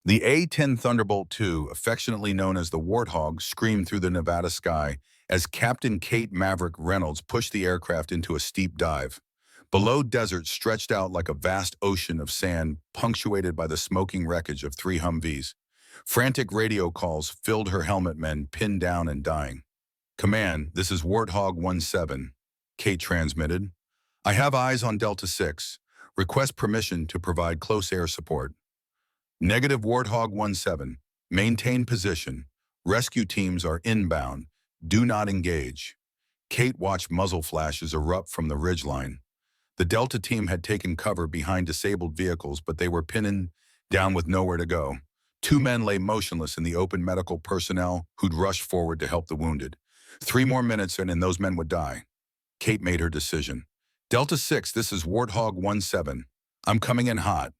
The A-10 Thunderbolt II, affectionately known as the Warthog, screamed through the Nevada sky as Captain Kate Maverick Reynolds pushed the aircraft into a steep dive. Below, desert stretched out like a vast ocean of sand, punctuated by the smoking wreckage of three Humvees. Frantic radio calls filled her helmet men, pinned down and dying. "Command, this is Warthog 17," Kate transmitted. "I have eyes on Delta 6. Request permission to provide close air support." Negative Warthog 17. Maintain position. Rescue teams are inbound. Do not engage. Kate watched muzzle flashes erupt from the ridgeline. The Delta team had taken cover behind disabled vehicles, but they were pinned down with nowhere to go. Two men lay motionless in the open, medical personnel who'd rushed forward to help the wounded. 3 more minutes and those men would die. Kate made her decision. "Delta 6, this is Warthog 17. I'm coming in hot."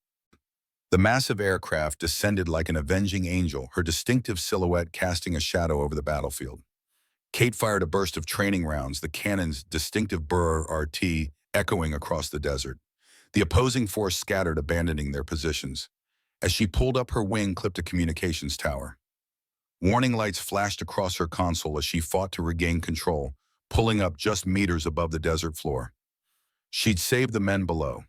The massive aircraft descended like an avenging angel, her distinctive silhouette casting a shadow over the battlefield. Kate fired a burst of training rounds, the cannon's distinctive burr RT echoing across the desert. The opposing force scattered, abandoning their positions. As she pulled up, her wing clipped a communications tower. Warning lights flashed across her console as she fought to regain control, pulling up just meters above the desert floor. She'd saved the men below.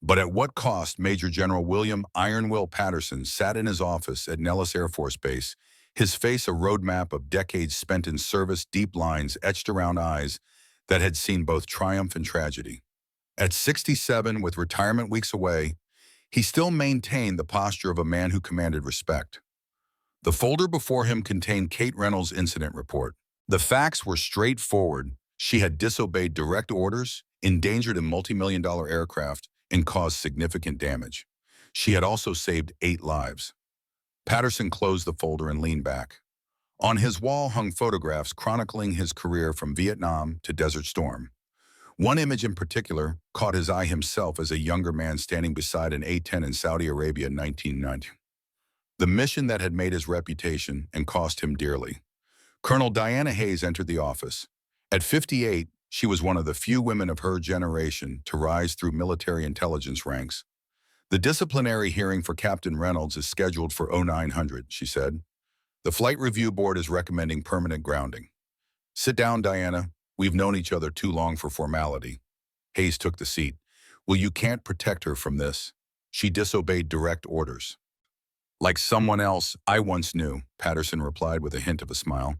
But at what cost? Major General William Iron Will Patterson sat in his office at Nellis Air Force Base, his face a roadmap of decades spent in service, deep lines etched around eyes that had seen both triumph and tragedy. At 67, with retirement weeks away, he still maintained the posture of a man who commanded respect. The folder before him contained Kate Reynolds' incident report. The facts were straightforward. She had disobeyed direct orders, endangered a multi-million-dollar aircraft, and caused significant damage. She had also saved 8 lives. Patterson closed the folder and leaned back. On his wall hung photographs chronicling his career from Vietnam to Desert Storm. One image in particular caught his eye, himself as a younger man standing beside an A-10 in Saudi Arabia in 1990. The mission that had made his reputation and cost him dearly. Colonel Diana Hayes entered the office. At 58, she was one of the few women of her generation to rise through military intelligence ranks. "The disciplinary hearing for Captain Reynolds is scheduled for 0900, she said. "The Flight Review Board is recommending permanent grounding." "Sit down, Diana. We've known each other too long for formality." Hayes took the seat. "Well, you can't protect her from this. She disobeyed direct orders." "Like someone else I once knew," Patterson replied with a hint of a smile.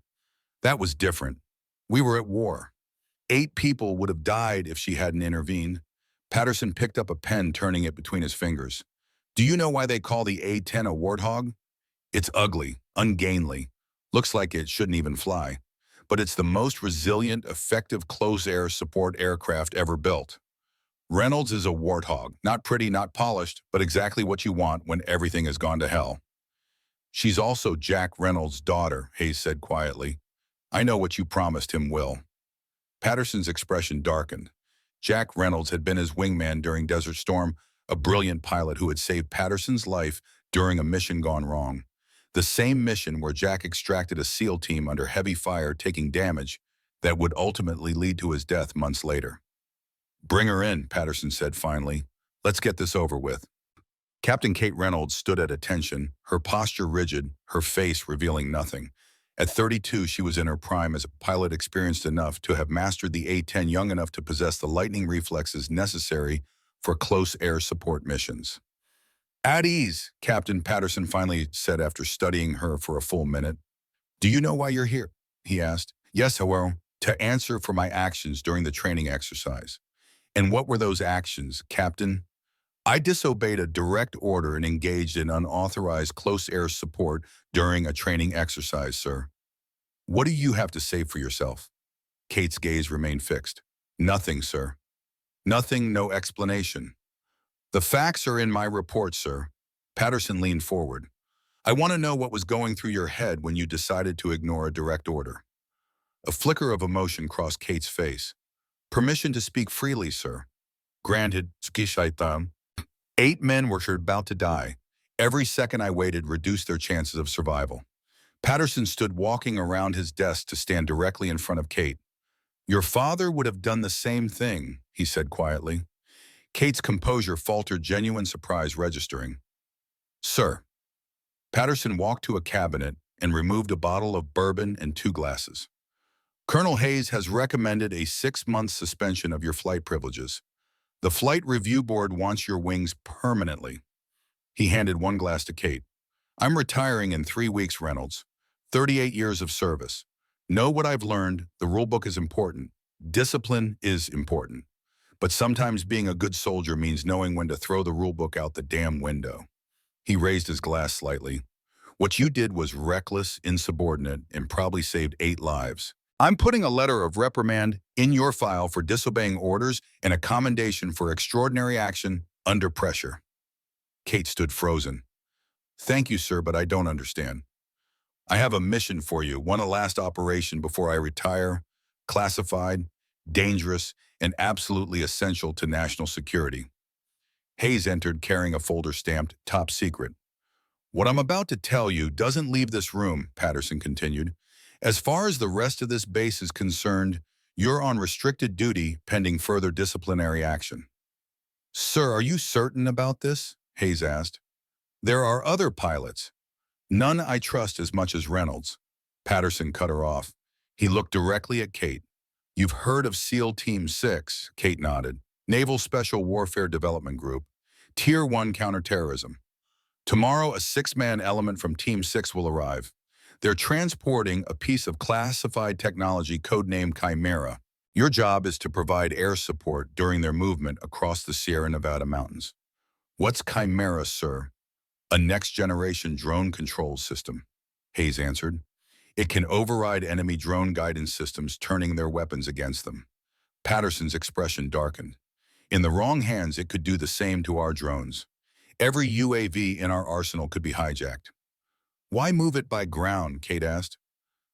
"That was different. We were at war. 8 people would have died if she hadn't intervened." Patterson picked up a pen, turning it between his fingers. "Do you know why they call the A-10 a warthog? It's ugly, ungainly, looks like it shouldn't even fly. But it's the most resilient, effective close air support aircraft ever built. Reynolds is a warthog, not pretty, not polished, but exactly what you want when everything has gone to hell." "She's also Jack Reynolds' daughter," Hayes said quietly. "I know what you promised him, Will." Patterson's expression darkened. Jack Reynolds had been his wingman during Desert Storm, a brilliant pilot who had saved Patterson's life during a mission gone wrong. The same mission where Jack extracted a SEAL team under heavy fire, taking damage that would ultimately lead to his death months later. "Bring her in," Patterson said finally. "Let's get this over with." Captain Kate Reynolds stood at attention, her posture rigid, her face revealing nothing. At 32, she was in her prime as a pilot, experienced enough to have mastered the A-10, young enough to possess the lightning reflexes necessary for close air support missions. "At ease," Captain Patterson finally said after studying her for a full minute. "Do you know why you're here?" he asked. "Yes, however, to answer for my actions during the training exercise." "And what were those actions, Captain?" "I disobeyed a direct order and engaged in unauthorized close air support during a training exercise, sir." "What do you have to say for yourself?" Kate's gaze remained fixed. "Nothing, sir. Nothing, no explanation." "The facts are in my report, sir." Patterson leaned forward. "I want to know what was going through your head when you decided to ignore a direct order." A flicker of emotion crossed Kate's face. "Permission to speak freely, sir." "Granted, Skishaitam." 8 men were about to die. Every second I waited reduced their chances of survival. Patterson stood walking around his desk to stand directly in front of Kate. "Your father would have done the same thing," he said quietly. Kate's composure faltered, genuine surprise registering. "Sir." Patterson walked to a cabinet and removed a bottle of bourbon and 2 glasses. Colonel Hayes has recommended a 6-month suspension of your flight privileges. The Flight Review Board wants your wings permanently. He handed 1 glass to Kate. I'm retiring in 3 weeks, Reynolds. 38 years of service. Know what I've learned, the rulebook is important. Discipline is important. But sometimes being a good soldier means knowing when to throw the rulebook out the damn window. He raised his glass slightly. What you did was reckless, insubordinate, and probably saved 8 lives. I'm putting a letter of reprimand in your file for disobeying orders and a commendation for extraordinary action under pressure. Kate stood frozen. Thank you, sir, but I don't understand. I have a mission for you, one last operation before I retire, classified, dangerous, and absolutely essential to national security. Hayes entered carrying a folder stamped Top Secret. What I'm about to tell you doesn't leave this room, Patterson continued. As far as the rest of this base is concerned, you're on restricted duty pending further disciplinary action. Sir, are you certain about this? Hayes asked. There are other pilots. None I trust as much as Reynolds. Patterson cut her off. He looked directly at Kate. You've heard of SEAL Team 6, Kate nodded. Naval Special Warfare Development Group. Tier 1 counterterrorism. Tomorrow, a 6-man element from Team 6 will arrive. They're transporting a piece of classified technology codenamed Chimera. Your job is to provide air support during their movement across the Sierra Nevada mountains. What's Chimera, sir? A next-generation drone control system, Hayes answered. It can override enemy drone guidance systems, turning their weapons against them. Patterson's expression darkened. In the wrong hands, it could do the same to our drones. Every UAV in our arsenal could be hijacked. Why move it by ground, Kate asked.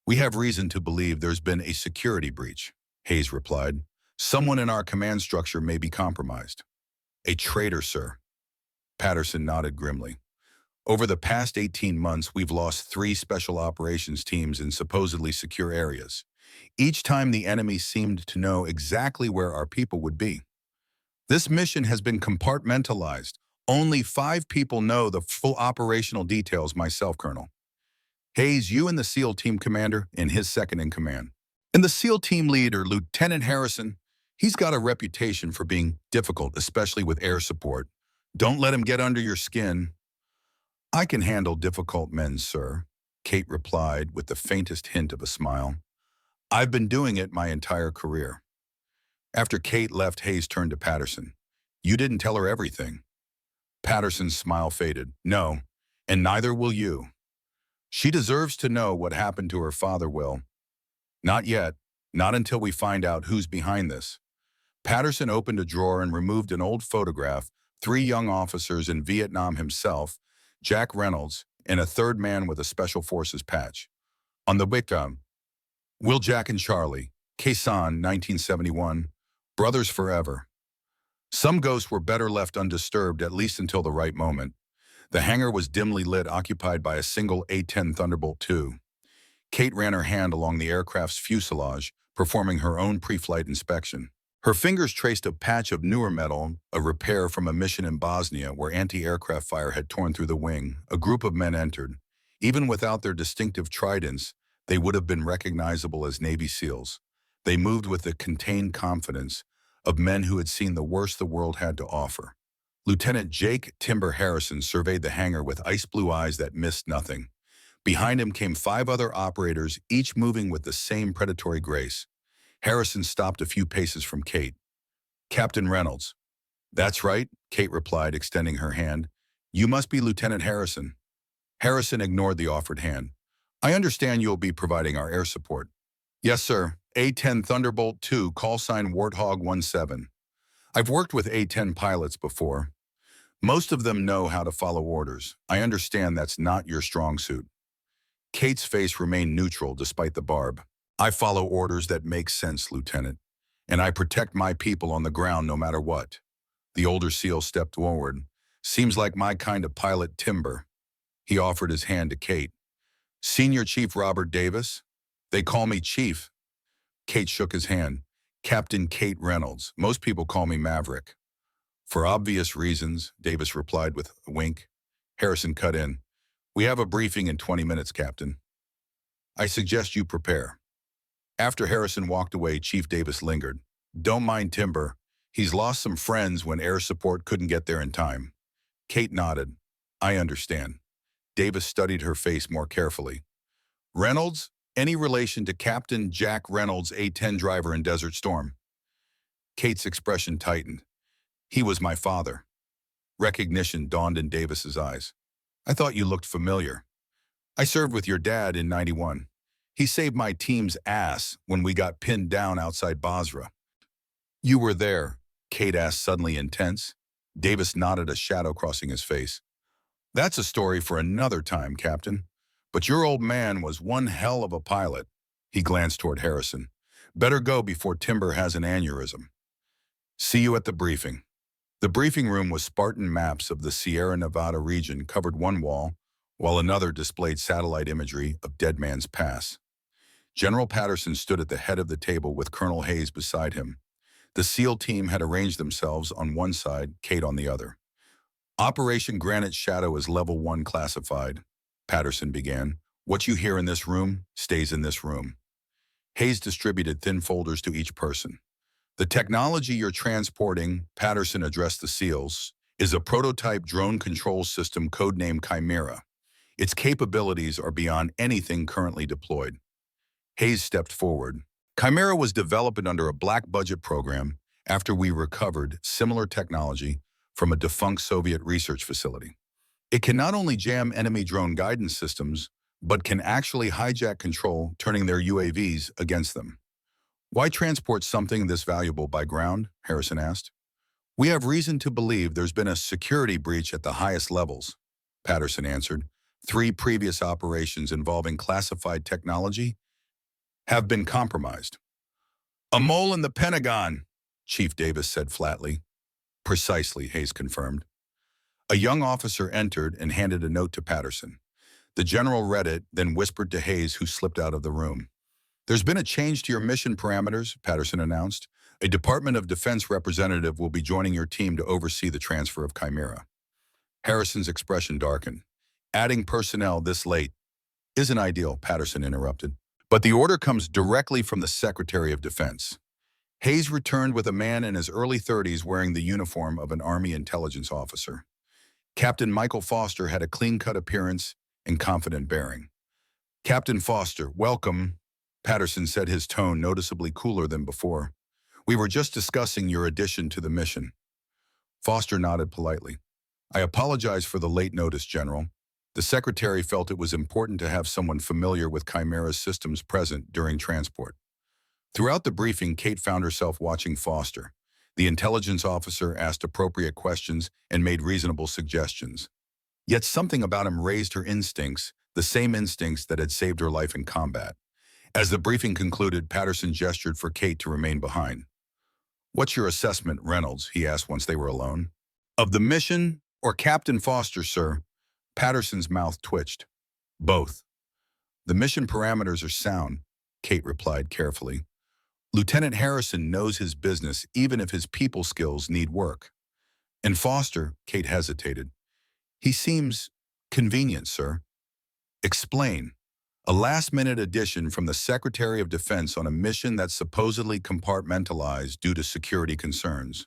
We have reason to believe there's been a security breach, Hayes replied. Someone in our command structure may be compromised. A traitor, sir. Patterson nodded grimly. Over the past 18 months, we've lost 3 special operations teams in supposedly secure areas. Each time the enemy seemed to know exactly where our people would be. This mission has been compartmentalized. Only 5 people know the full operational details, myself, Colonel. Hayes, you and the SEAL team commander and his second in command. And the SEAL team leader, Lieutenant Harrison, he's got a reputation for being difficult, especially with air support. Don't let him get under your skin. I can handle difficult men, sir, Kate replied with the faintest hint of a smile. I've been doing it my entire career. After Kate left, Hayes turned to Patterson. You didn't tell her everything. Patterson's smile faded. No, and neither will you. She deserves to know what happened to her father, Will. Not yet, not until we find out who's behind this. Patterson opened a drawer and removed an old photograph, 3 young officers in Vietnam himself, Jack Reynolds, and a 3rd man with a Special Forces patch. On the victim, Will, Jack, and Charlie, Quezon, 1971, brothers forever. Some ghosts were better left undisturbed, at least until the right moment. The hangar was dimly lit, occupied by a single A-10 Thunderbolt II. Kate ran her hand along the aircraft's fuselage, performing her own pre-flight inspection. Her fingers traced a patch of newer metal, a repair from a mission in Bosnia where anti-aircraft fire had torn through the wing. A group of men entered. Even without their distinctive tridents, they would have been recognizable as Navy SEALs. They moved with the contained confidence of men who had seen the worst the world had to offer. Lieutenant Jake Timber Harrison surveyed the hangar with ice-blue eyes that missed nothing. Behind him came 5 other operators, each moving with the same predatory grace. Harrison stopped a few paces from Kate. Captain Reynolds. That's right, Kate replied, extending her hand. You must be Lieutenant Harrison. Harrison ignored the offered hand. I understand you'll be providing our air support. Yes, sir. A-10 Thunderbolt II, call sign Warthog 17. I've worked with A-10 pilots before. Most of them know how to follow orders. I understand that's not your strong suit. Kate's face remained neutral despite the barb. I follow orders that make sense, Lieutenant, and I protect my people on the ground no matter what. The older SEAL stepped forward. Seems like my kind of pilot, Timber. He offered his hand to Kate. Senior Chief Robert Davis? They call me Chief. Kate shook his hand. Captain Kate Reynolds. Most people call me Maverick. For obvious reasons, Davis replied with a wink. Harrison cut in. We have a briefing in 20 minutes, Captain. I suggest you prepare. After Harrison walked away, Chief Davis lingered. Don't mind Timber. He's lost some friends when air support couldn't get there in time. Kate nodded. I understand. Davis studied her face more carefully. Reynolds? Any relation to Captain Jack Reynolds, A-10 driver in Desert Storm? Kate's expression tightened. He was my father. Recognition dawned in Davis's eyes. I thought you looked familiar. I served with your dad in '91. He saved my team's ass when we got pinned down outside Basra. You were there, Kate asked, suddenly intense. Davis nodded, a shadow crossing his face. That's a story for another time, Captain. But your old man was one hell of a pilot. He glanced toward Harrison. Better go before Timber has an aneurysm. See you at the briefing. The briefing room was Spartan maps of the Sierra Nevada region covered one wall, while another displayed satellite imagery of Dead Man's Pass. General Patterson stood at the head of the table with Colonel Hayes beside him. The SEAL team had arranged themselves on one side, Kate on the other. Operation Granite Shadow is Level 1 classified, Patterson began. What you hear in this room stays in this room. Hayes distributed thin folders to each person. The technology you're transporting, Patterson addressed the SEALs, is a prototype drone control system codenamed Chimera. Its capabilities are beyond anything currently deployed. Hayes stepped forward. Chimera was developed under a black budget program after we recovered similar technology from a defunct Soviet research facility. It can not only jam enemy drone guidance systems, but can actually hijack control, turning their UAVs against them. Why transport something this valuable by ground? Harrison asked. We have reason to believe there's been a security breach at the highest levels, Patterson answered. 3 previous operations involving classified technology have been compromised. A mole in the Pentagon, Chief Davis said flatly. Precisely, Hayes confirmed. A young officer entered and handed a note to Patterson. The general read it, then whispered to Hayes, who slipped out of the room. There's been a change to your mission parameters, Patterson announced. A Department of Defense representative will be joining your team to oversee the transfer of Chimera. Harrison's expression darkened. Adding personnel this late isn't ideal, Patterson interrupted. But the order comes directly from the Secretary of Defense. Hayes returned with a man in his early 30s wearing the uniform of an Army intelligence officer. Captain Michael Foster had a clean-cut appearance and confident bearing. Captain Foster, welcome, Patterson said, his tone noticeably cooler than before. We were just discussing your addition to the mission. Foster nodded politely. I apologize for the late notice, General. The Secretary felt it was important to have someone familiar with Chimera's systems present during transport. Throughout the briefing, Kate found herself watching Foster. The intelligence officer asked appropriate questions and made reasonable suggestions. Yet something about him raised her instincts, the same instincts that had saved her life in combat. As the briefing concluded, Patterson gestured for Kate to remain behind. What's your assessment, Reynolds? He asked once they were alone. Of the mission or Captain Foster, sir? Patterson's mouth twitched. Both. The mission parameters are sound, Kate replied carefully. Lieutenant Harrison knows his business even if his people skills need work. And Foster, Kate hesitated. He seems convenient, sir. Explain. A last-minute addition from the Secretary of Defense on a mission that's supposedly compartmentalized due to security concerns.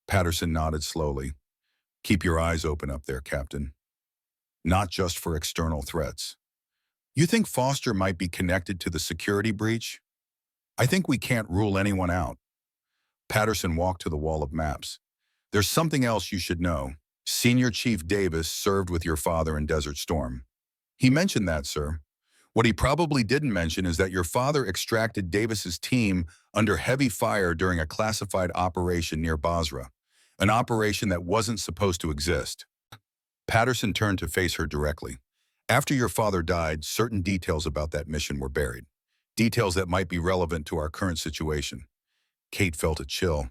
Patterson nodded slowly. Keep your eyes open up there, Captain. Not just for external threats. You think Foster might be connected to the security breach? I think we can't rule anyone out. Patterson walked to the wall of maps. There's something else you should know. Senior Chief Davis served with your father in Desert Storm. He mentioned that, sir. What he probably didn't mention is that your father extracted Davis's team under heavy fire during a classified operation near Basra, an operation that wasn't supposed to exist. Patterson turned to face her directly. After your father died, certain details about that mission were buried. Details that might be relevant to our current situation. Kate felt a chill.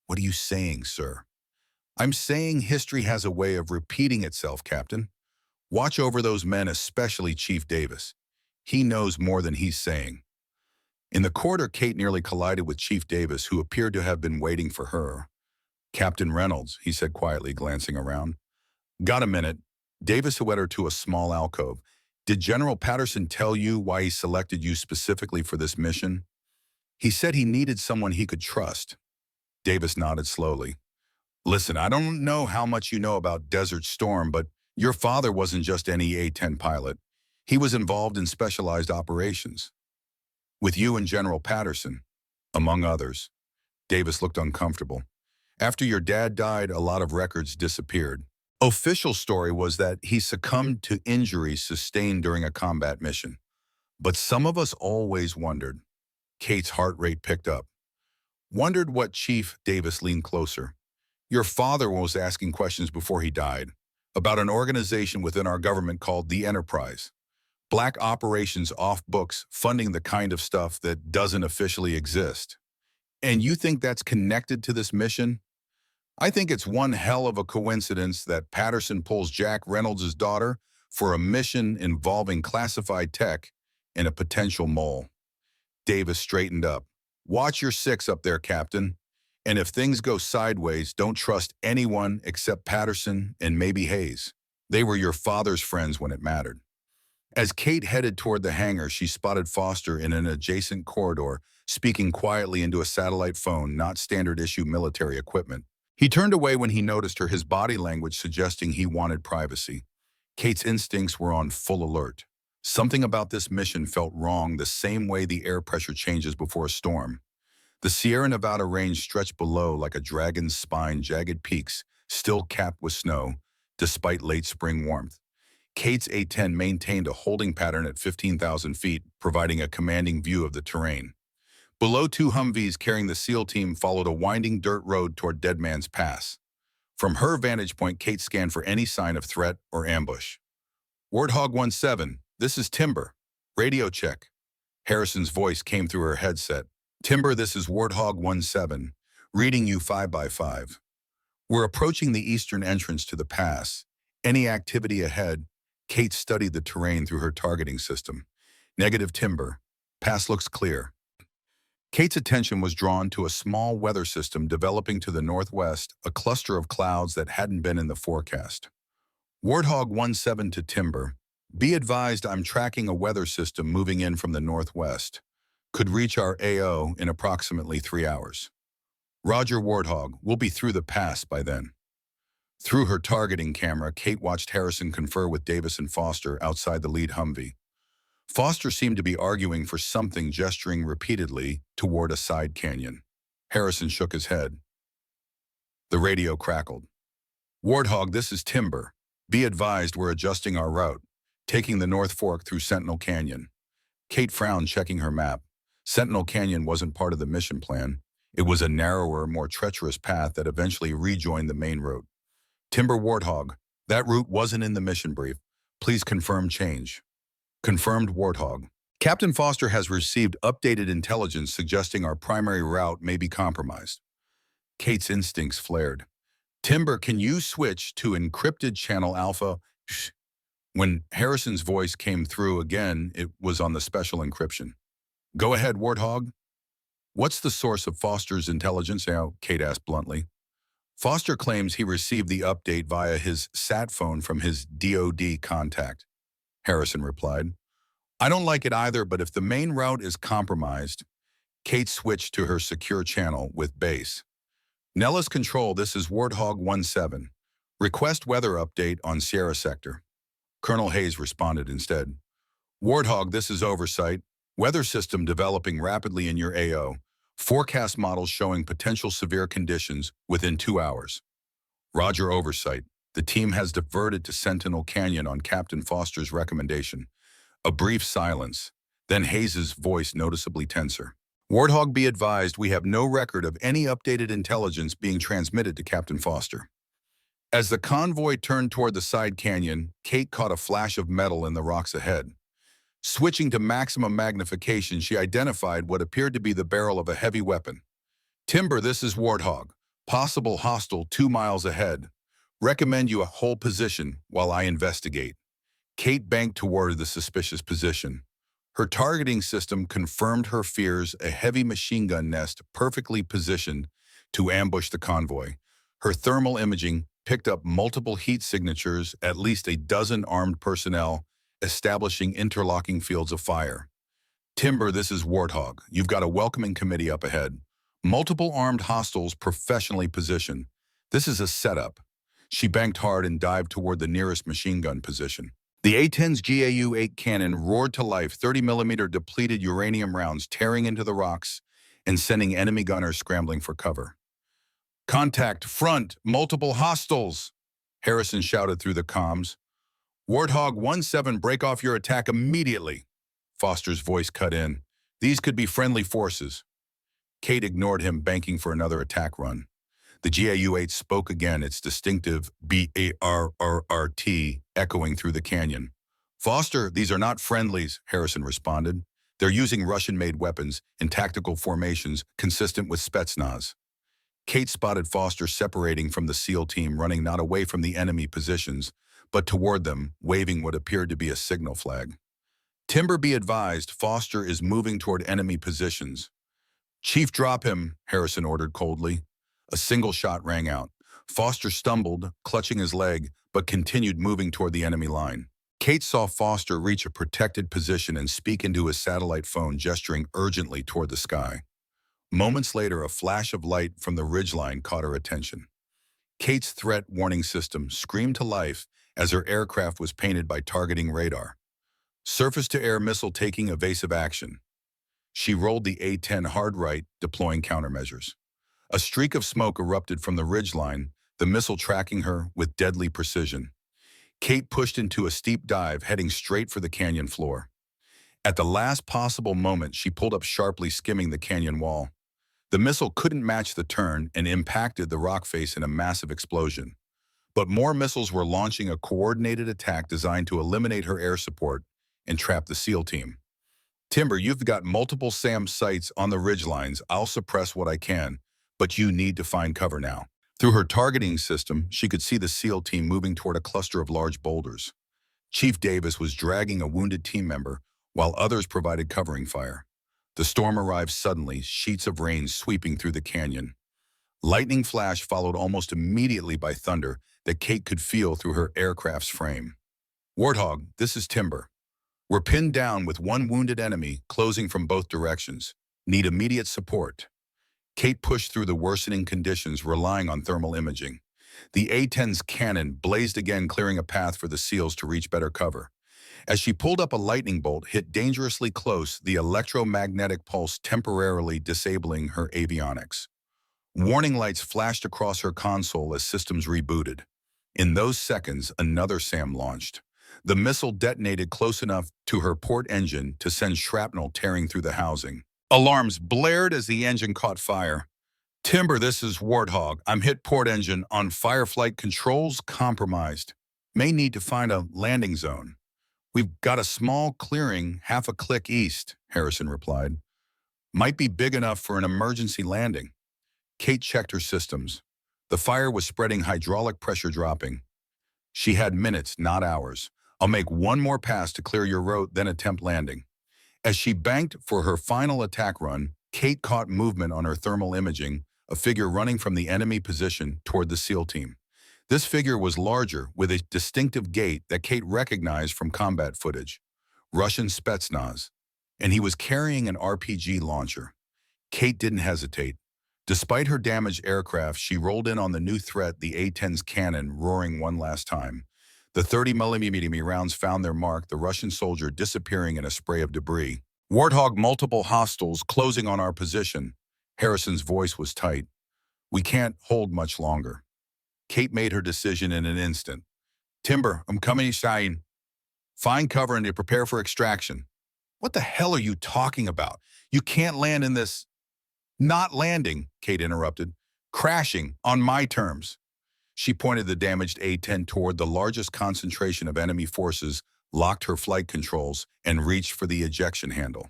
What are you saying, sir? I'm saying history has a way of repeating itself, Captain. Watch over those men, especially Chief Davis. He knows more than he's saying. In the corridor, Kate nearly collided with Chief Davis, who appeared to have been waiting for her. Captain Reynolds, he said quietly, glancing around. Got a minute? Davis led her to a small alcove. Did General Patterson tell you why he selected you specifically for this mission? He said he needed someone he could trust. Davis nodded slowly. Listen, I don't know how much you know about Desert Storm, but your father wasn't just any A-10 pilot. He was involved in specialized operations. With you and General Patterson, among others. Davis looked uncomfortable. After your dad died, a lot of records disappeared. Official story was that he succumbed to injuries sustained during a combat mission. But some of us always wondered. Kate's heart rate picked up. Wondered what Chief Davis leaned closer. Your father was asking questions before he died about an organization within our government called the Enterprise. Black operations off books funding the kind of stuff that doesn't officially exist. And you think that's connected to this mission? I think it's one hell of a coincidence that Patterson pulls Jack Reynolds' daughter for a mission involving classified tech and a potential mole. Davis straightened up. Watch your six up there, Captain. And if things go sideways, don't trust anyone except Patterson and maybe Hayes. They were your father's friends when it mattered. As Kate headed toward the hangar, she spotted Foster in an adjacent corridor, speaking quietly into a satellite phone, not standard-issue military equipment. He turned away when he noticed her, his body language suggesting he wanted privacy. Kate's instincts were on full alert. Something about this mission felt wrong, the same way the air pressure changes before a storm. The Sierra Nevada range stretched below like a dragon's spine, jagged peaks, still capped with snow, despite late spring warmth. Kate's A-10 maintained a holding pattern at 15,000 feet, providing a commanding view of the terrain. Below, two Humvees carrying the SEAL team followed a winding dirt road toward Dead Man's Pass. From her vantage point, Kate scanned for any sign of threat or ambush. Warthog 1-7, this is Timber. Radio check. Harrison's voice came through her headset. Timber, this is Warthog 1-7, reading you 5x5. We're approaching the eastern entrance to the pass. Any activity ahead? Kate studied the terrain through her targeting system. Negative, Timber. Pass looks clear. Kate's attention was drawn to a small weather system developing to the northwest, a cluster of clouds that hadn't been in the forecast. Warthog 1-7 to Timber. Be advised, I'm tracking a weather system moving in from the northwest. Could reach our AO in approximately 3 hours. Roger, Warthog. We'll be through the pass by then. Through her targeting camera, Kate watched Harrison confer with Davis and Foster outside the lead Humvee. Foster seemed to be arguing for something, gesturing repeatedly toward a side canyon. Harrison shook his head. The radio crackled. Warthog, this is Timber. Be advised, we're adjusting our route, taking the North Fork through Sentinel Canyon. Kate frowned, checking her map. Sentinel Canyon wasn't part of the mission plan. It was a narrower, more treacherous path that eventually rejoined the main route. Timber, Warthog. That route wasn't in the mission brief. Please confirm change. Confirmed, Warthog. Captain Foster has received updated intelligence suggesting our primary route may be compromised. Kate's instincts flared. Timber, can you switch to encrypted channel Alpha? Shh. When Harrison's voice came through again, it was on the special encryption. Go ahead, Warthog. What's the source of Foster's intelligence? Kate asked bluntly. Foster claims he received the update via his sat phone from his DoD contact. Harrison replied. I don't like it either, but if the main route is compromised, Kate switched to her secure channel with base. Nellis Control, this is Warthog 1-7. Request weather update on Sierra Sector. Colonel Hayes responded instead. Warthog, this is Oversight. Weather system developing rapidly in your AO. Forecast models showing potential severe conditions within 2 hours. Roger, Oversight. The team has diverted to Sentinel Canyon on Captain Foster's recommendation. A brief silence, then Hayes' voice noticeably tenser. Warthog, be advised, we have no record of any updated intelligence being transmitted to Captain Foster. As the convoy turned toward the side canyon, Kate caught a flash of metal in the rocks ahead. Switching to maximum magnification, she identified what appeared to be the barrel of a heavy weapon. Timber, this is Warthog. Possible hostile 2 miles ahead. Recommend you a hold position while I investigate. Kate banked toward the suspicious position. Her targeting system confirmed her fears, a heavy machine gun nest perfectly positioned to ambush the convoy. Her thermal imaging picked up multiple heat signatures, at least a dozen armed personnel, establishing interlocking fields of fire. Timber, this is Warthog. You've got a welcoming committee up ahead. Multiple armed hostiles professionally positioned. This is a setup. She banked hard and dived toward the nearest machine gun position. The A-10's GAU-8 cannon roared to life, 30mm depleted uranium rounds tearing into the rocks and sending enemy gunners scrambling for cover. "Contact, front, multiple hostiles," Harrison shouted through the comms. "Warthog 1-7, break off your attack immediately." Foster's voice cut in. "These could be friendly forces." Kate ignored him, banking for another attack run. The GAU-8 spoke again, its distinctive BARRRT echoing through the canyon. "Foster, these are not friendlies," Harrison responded. "They're using Russian-made weapons in tactical formations consistent with Spetsnaz." Kate spotted Foster separating from the SEAL team, running not away from the enemy positions, but toward them, waving what appeared to be a signal flag. "Timber, be advised, Foster is moving toward enemy positions." "Chief, drop him," Harrison ordered coldly. A single shot rang out. Foster stumbled, clutching his leg, but continued moving toward the enemy line. Kate saw Foster reach a protected position and speak into his satellite phone, gesturing urgently toward the sky. Moments later, a flash of light from the ridgeline caught her attention. Kate's threat warning system screamed to life as her aircraft was painted by targeting radar. Surface-to-air missile taking evasive action. She rolled the A-10 hard right, deploying countermeasures. A streak of smoke erupted from the ridgeline, the missile tracking her with deadly precision. Kate pushed into a steep dive, heading straight for the canyon floor. At the last possible moment, she pulled up sharply, skimming the canyon wall. The missile couldn't match the turn and impacted the rock face in a massive explosion. But more missiles were launching a coordinated attack designed to eliminate her air support and trap the SEAL team. "Timber, you've got multiple SAM sites on the ridgelines. I'll suppress what I can, but you need to find cover now." Through her targeting system, she could see the SEAL team moving toward a cluster of large boulders. Chief Davis was dragging a wounded team member, while others provided covering fire. The storm arrived suddenly, sheets of rain sweeping through the canyon. Lightning flash followed almost immediately by thunder that Kate could feel through her aircraft's frame. "Warthog, this is Timber. We're pinned down with one wounded enemy closing from both directions. Need immediate support." Kate pushed through the worsening conditions, relying on thermal imaging. The A-10's cannon blazed again, clearing a path for the SEALs to reach better cover. As she pulled up, a lightning bolt hit dangerously close, the electromagnetic pulse temporarily disabling her avionics. Warning lights flashed across her console as systems rebooted. In those seconds, another SAM launched. The missile detonated close enough to her port engine to send shrapnel tearing through the housing. Alarms blared as the engine caught fire. "Timber, this is Warthog. I'm hit port engine on fire, flight controls compromised. May need to find a landing zone. We've got a small clearing half a click east," Harrison replied. "Might be big enough for an emergency landing." Kate checked her systems. The fire was spreading, hydraulic pressure dropping. She had minutes, not hours. "I'll make one more pass to clear your road, then attempt landing." As she banked for her final attack run, Kate caught movement on her thermal imaging, a figure running from the enemy position toward the SEAL team. This figure was larger, with a distinctive gait that Kate recognized from combat footage. Russian Spetsnaz. And he was carrying an RPG launcher. Kate didn't hesitate. Despite her damaged aircraft, she rolled in on the new threat, the A-10's cannon roaring one last time. The 30mm rounds found their mark, the Russian soldier disappearing in a spray of debris. "Warthog, multiple hostiles closing on our position." Harrison's voice was tight. "We can't hold much longer." Kate made her decision in an instant. "Timber, I'm coming inside. Find cover and prepare for extraction." "What the hell are you talking about? You can't land in this." "Not landing," Kate interrupted. "Crashing on my terms." She pointed the damaged A-10 toward the largest concentration of enemy forces, locked her flight controls, and reached for the ejection handle.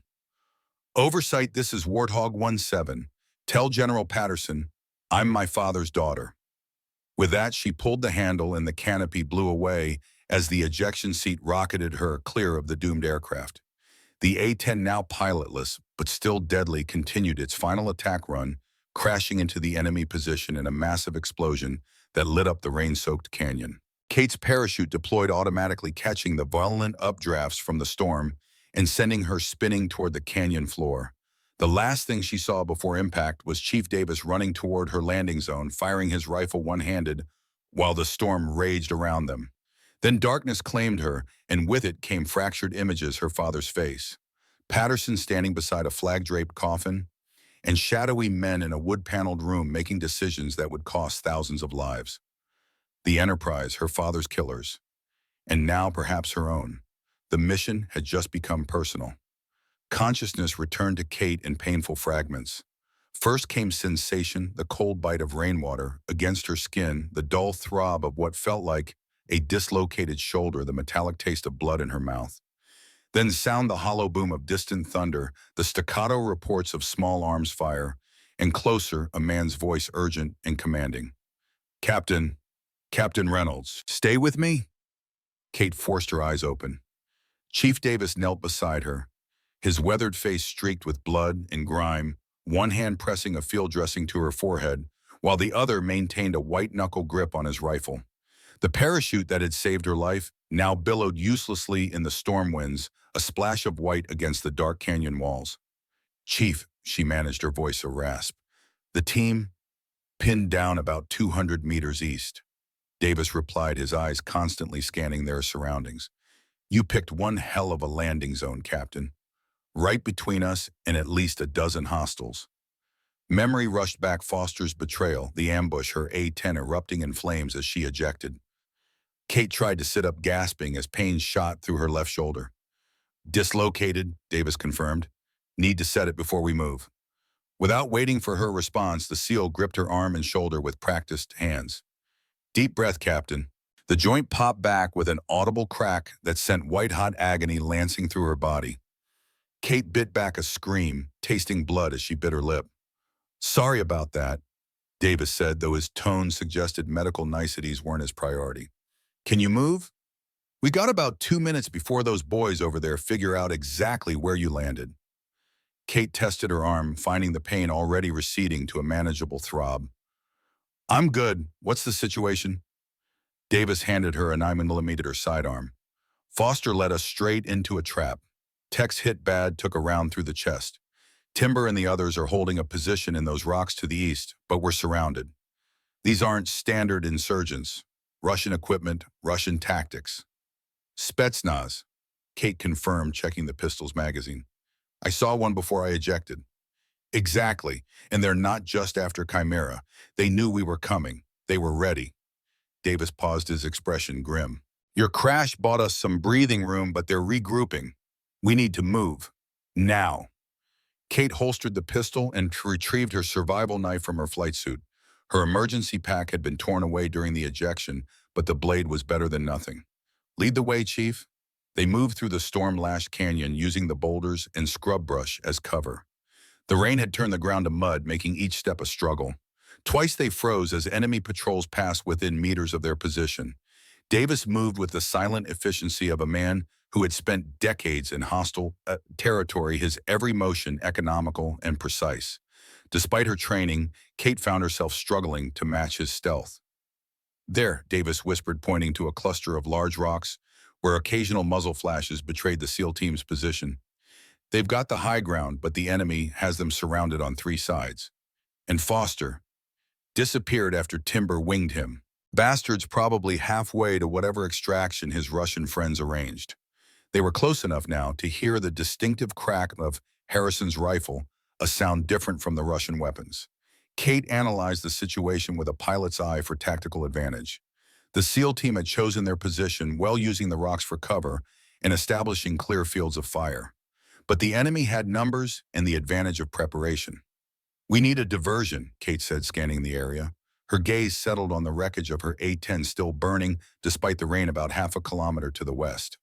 "Oversight, this is Warthog 1-7. Tell General Patterson, I'm my father's daughter." With that, she pulled the handle and the canopy blew away as the ejection seat rocketed her clear of the doomed aircraft. The A-10, now pilotless, but still deadly, continued its final attack run, crashing into the enemy position in a massive explosion that lit up the rain-soaked canyon. Kate's parachute deployed automatically, catching the violent updrafts from the storm and sending her spinning toward the canyon floor. The last thing she saw before impact was Chief Davis running toward her landing zone, firing his rifle one-handed while the storm raged around them. Then darkness claimed her, and with it came fractured images her father's face. Patterson standing beside a flag-draped coffin, and shadowy men in a wood-paneled room making decisions that would cost thousands of lives. The Enterprise, her father's killers, and now perhaps her own. The mission had just become personal. Consciousness returned to Kate in painful fragments. First came sensation, the cold bite of rainwater against her skin, the dull throb of what felt like a dislocated shoulder, the metallic taste of blood in her mouth. Then sound, the hollow boom of distant thunder, the staccato reports of small arms fire, and closer, a man's voice urgent and commanding. Captain Reynolds, stay with me? Kate forced her eyes open. Chief Davis knelt beside her, his weathered face streaked with blood and grime, one hand pressing a field dressing to her forehead, while the other maintained a white-knuckle grip on his rifle. The parachute that had saved her life now billowed uselessly in the storm winds, a splash of white against the dark canyon walls. Chief, she managed, her voice a rasp. The team pinned down about 200 meters east. Davis replied, his eyes constantly scanning their surroundings. You picked one hell of a landing zone, Captain. Right between us and at least a dozen hostiles. Memory rushed back Foster's betrayal, the ambush, her A-10 erupting in flames as she ejected. Kate tried to sit up, gasping as pain shot through her left shoulder. Dislocated, Davis confirmed. Need to set it before we move. Without waiting for her response, the SEAL gripped her arm and shoulder with practiced hands. Deep breath, Captain. The joint popped back with an audible crack that sent white-hot agony lancing through her body. Kate bit back a scream, tasting blood as she bit her lip. Sorry about that, Davis said, though his tone suggested medical niceties weren't his priority. Can you move? We got about 2 minutes before those boys over there figure out exactly where you landed. Kate tested her arm, finding the pain already receding to a manageable throb. I'm good. What's the situation? Davis handed her a 9mm sidearm. Foster led us straight into a trap. Tex hit bad, took a round through the chest. Timber and the others are holding a position in those rocks to the east, but we're surrounded. These aren't standard insurgents. Russian equipment, Russian tactics. Spetsnaz, Kate confirmed, checking the pistol's magazine. I saw one before I ejected. Exactly, and they're not just after Chimera. They knew we were coming. They were ready. Davis paused, his expression grim. Your crash bought us some breathing room, but they're regrouping. We need to move. Now. Kate holstered the pistol and retrieved her survival knife from her flight suit. Her emergency pack had been torn away during the ejection, but the blade was better than nothing. Lead the way, Chief. They moved through the storm-lashed canyon using the boulders and scrub brush as cover. The rain had turned the ground to mud, making each step a struggle. Twice they froze as enemy patrols passed within meters of their position. Davis moved with the silent efficiency of a man who had spent decades in hostile territory, his every motion economical and precise. Despite her training, Kate found herself struggling to match his stealth. There, Davis whispered, pointing to a cluster of large rocks where occasional muzzle flashes betrayed the SEAL team's position. They've got the high ground, but the enemy has them surrounded on 3 sides. And Foster disappeared after Timber winged him. Bastards probably halfway to whatever extraction his Russian friends arranged. They were close enough now to hear the distinctive crack of Harrison's rifle, a sound different from the Russian weapons. Kate analyzed the situation with a pilot's eye for tactical advantage. The SEAL team had chosen their position, well using the rocks for cover and establishing clear fields of fire. But the enemy had numbers and the advantage of preparation. We need a diversion, Kate said, scanning the area. Her gaze settled on the wreckage of her A-10 still burning despite the rain about half a kilometer to the west.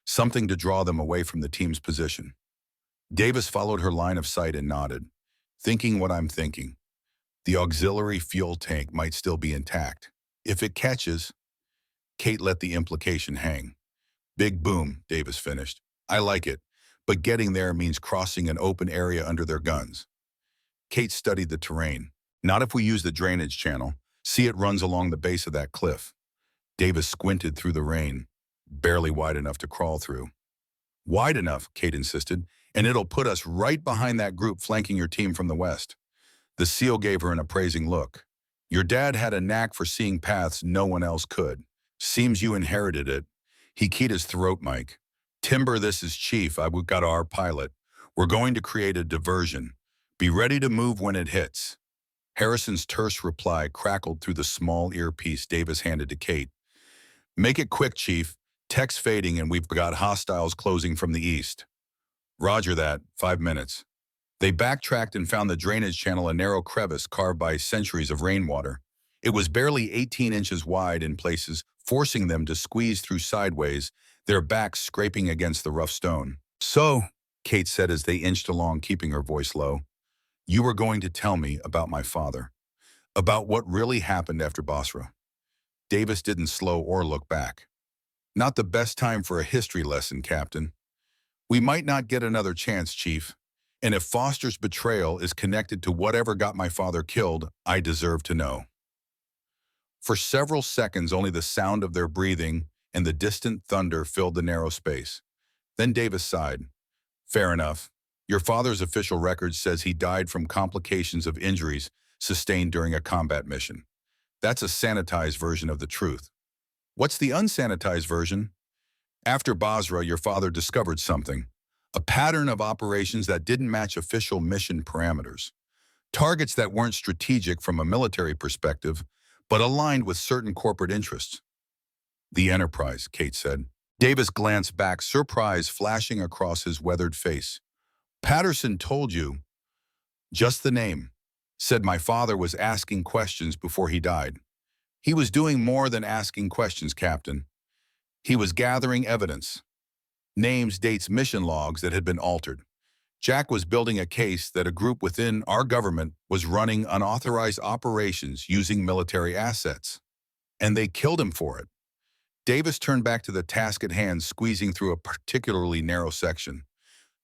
Something to draw them away from the team's position. Davis followed her line of sight and nodded. Thinking what I'm thinking. The auxiliary fuel tank might still be intact. If it catches, Kate let the implication hang. Big boom, Davis finished. I like it, but getting there means crossing an open area under their guns. Kate studied the terrain. Not if we use the drainage channel. See, it runs along the base of that cliff. Davis squinted through the rain, barely wide enough to crawl through. Wide enough, Kate insisted, and it'll put us right behind that group flanking your team from the west. The SEAL gave her an appraising look. Your dad had a knack for seeing paths no one else could. Seems you inherited it. He keyed his throat mic. Timber, this is Chief. I've got our pilot. We're going to create a diversion. Be ready to move when it hits. Harrison's terse reply crackled through the small earpiece Davis handed to Kate. Make it quick, Chief. Tech's fading and we've got hostiles closing from the east. Roger that. 5 minutes. They backtracked and found the drainage channel a narrow crevice carved by centuries of rainwater. It was barely 18 inches wide in places, forcing them to squeeze through sideways, their backs scraping against the rough stone. So, Kate said as they inched along, keeping her voice low, you were going to tell me about my father, about what really happened after Basra. Davis didn't slow or look back. Not the best time for a history lesson, Captain. We might not get another chance, Chief. And if Foster's betrayal is connected to whatever got my father killed, I deserve to know. For several seconds, only the sound of their breathing and the distant thunder filled the narrow space. Then Davis sighed. Fair enough. Your father's official record says he died from complications of injuries sustained during a combat mission. That's a sanitized version of the truth. What's the unsanitized version? After Basra, your father discovered something. A pattern of operations that didn't match official mission parameters. Targets that weren't strategic from a military perspective, but aligned with certain corporate interests. The Enterprise, Kate said. Davis glanced back, surprise flashing across his weathered face. Patterson told you. Just the name. Said my father was asking questions before he died. He was doing more than asking questions, Captain. He was gathering evidence. Names, dates, mission logs that had been altered. Jack was building a case that a group within our government was running unauthorized operations using military assets. And they killed him for it. Davis turned back to the task at hand, squeezing through a particularly narrow section.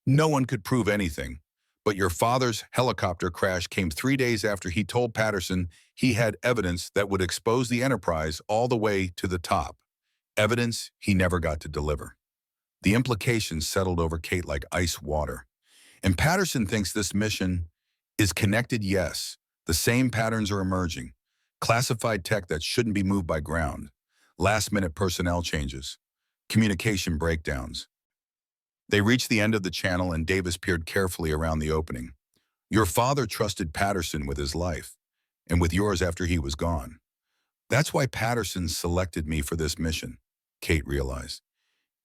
No one could prove anything, but your father's helicopter crash came 3 days after he told Patterson he had evidence that would expose the Enterprise all the way to the top. Evidence he never got to deliver. The implications settled over Kate like ice water. And Patterson thinks this mission is connected, yes. The same patterns are emerging. Classified tech that shouldn't be moved by ground. Last-minute personnel changes. Communication breakdowns. They reached the end of the channel and Davis peered carefully around the opening. Your father trusted Patterson with his life, and with yours after he was gone. That's why Patterson selected me for this mission, Kate realized.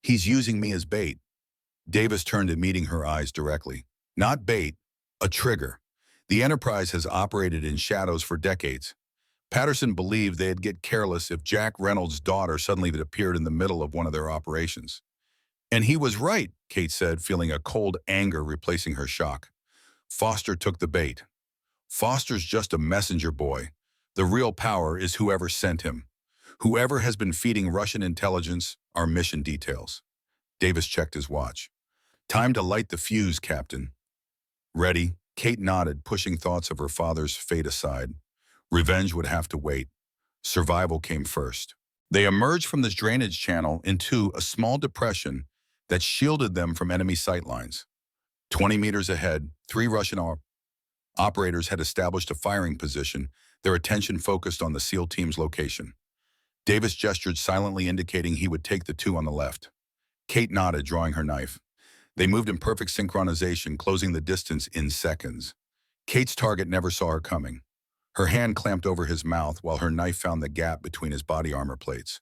He's using me as bait. Davis turned to meeting her eyes directly. Not bait, a trigger. The Enterprise has operated in shadows for decades. Patterson believed they'd get careless if Jack Reynolds' daughter suddenly appeared in the middle of one of their operations. And he was right, Kate said, feeling a cold anger replacing her shock. Foster took the bait. Foster's just a messenger boy. The real power is whoever sent him. Whoever has been feeding Russian intelligence our mission details. Davis checked his watch. Time to light the fuse, Captain. Ready? Kate nodded, pushing thoughts of her father's fate aside. Revenge would have to wait. Survival came first. They emerged from this drainage channel into a small depression that shielded them from enemy sightlines. 20 meters ahead, 3 Russian operators had established a firing position, their attention focused on the SEAL team's location. Davis gestured silently, indicating he would take the 2 on the left. Kate nodded, drawing her knife. They moved in perfect synchronization, closing the distance in seconds. Kate's target never saw her coming. Her hand clamped over his mouth while her knife found the gap between his body armor plates.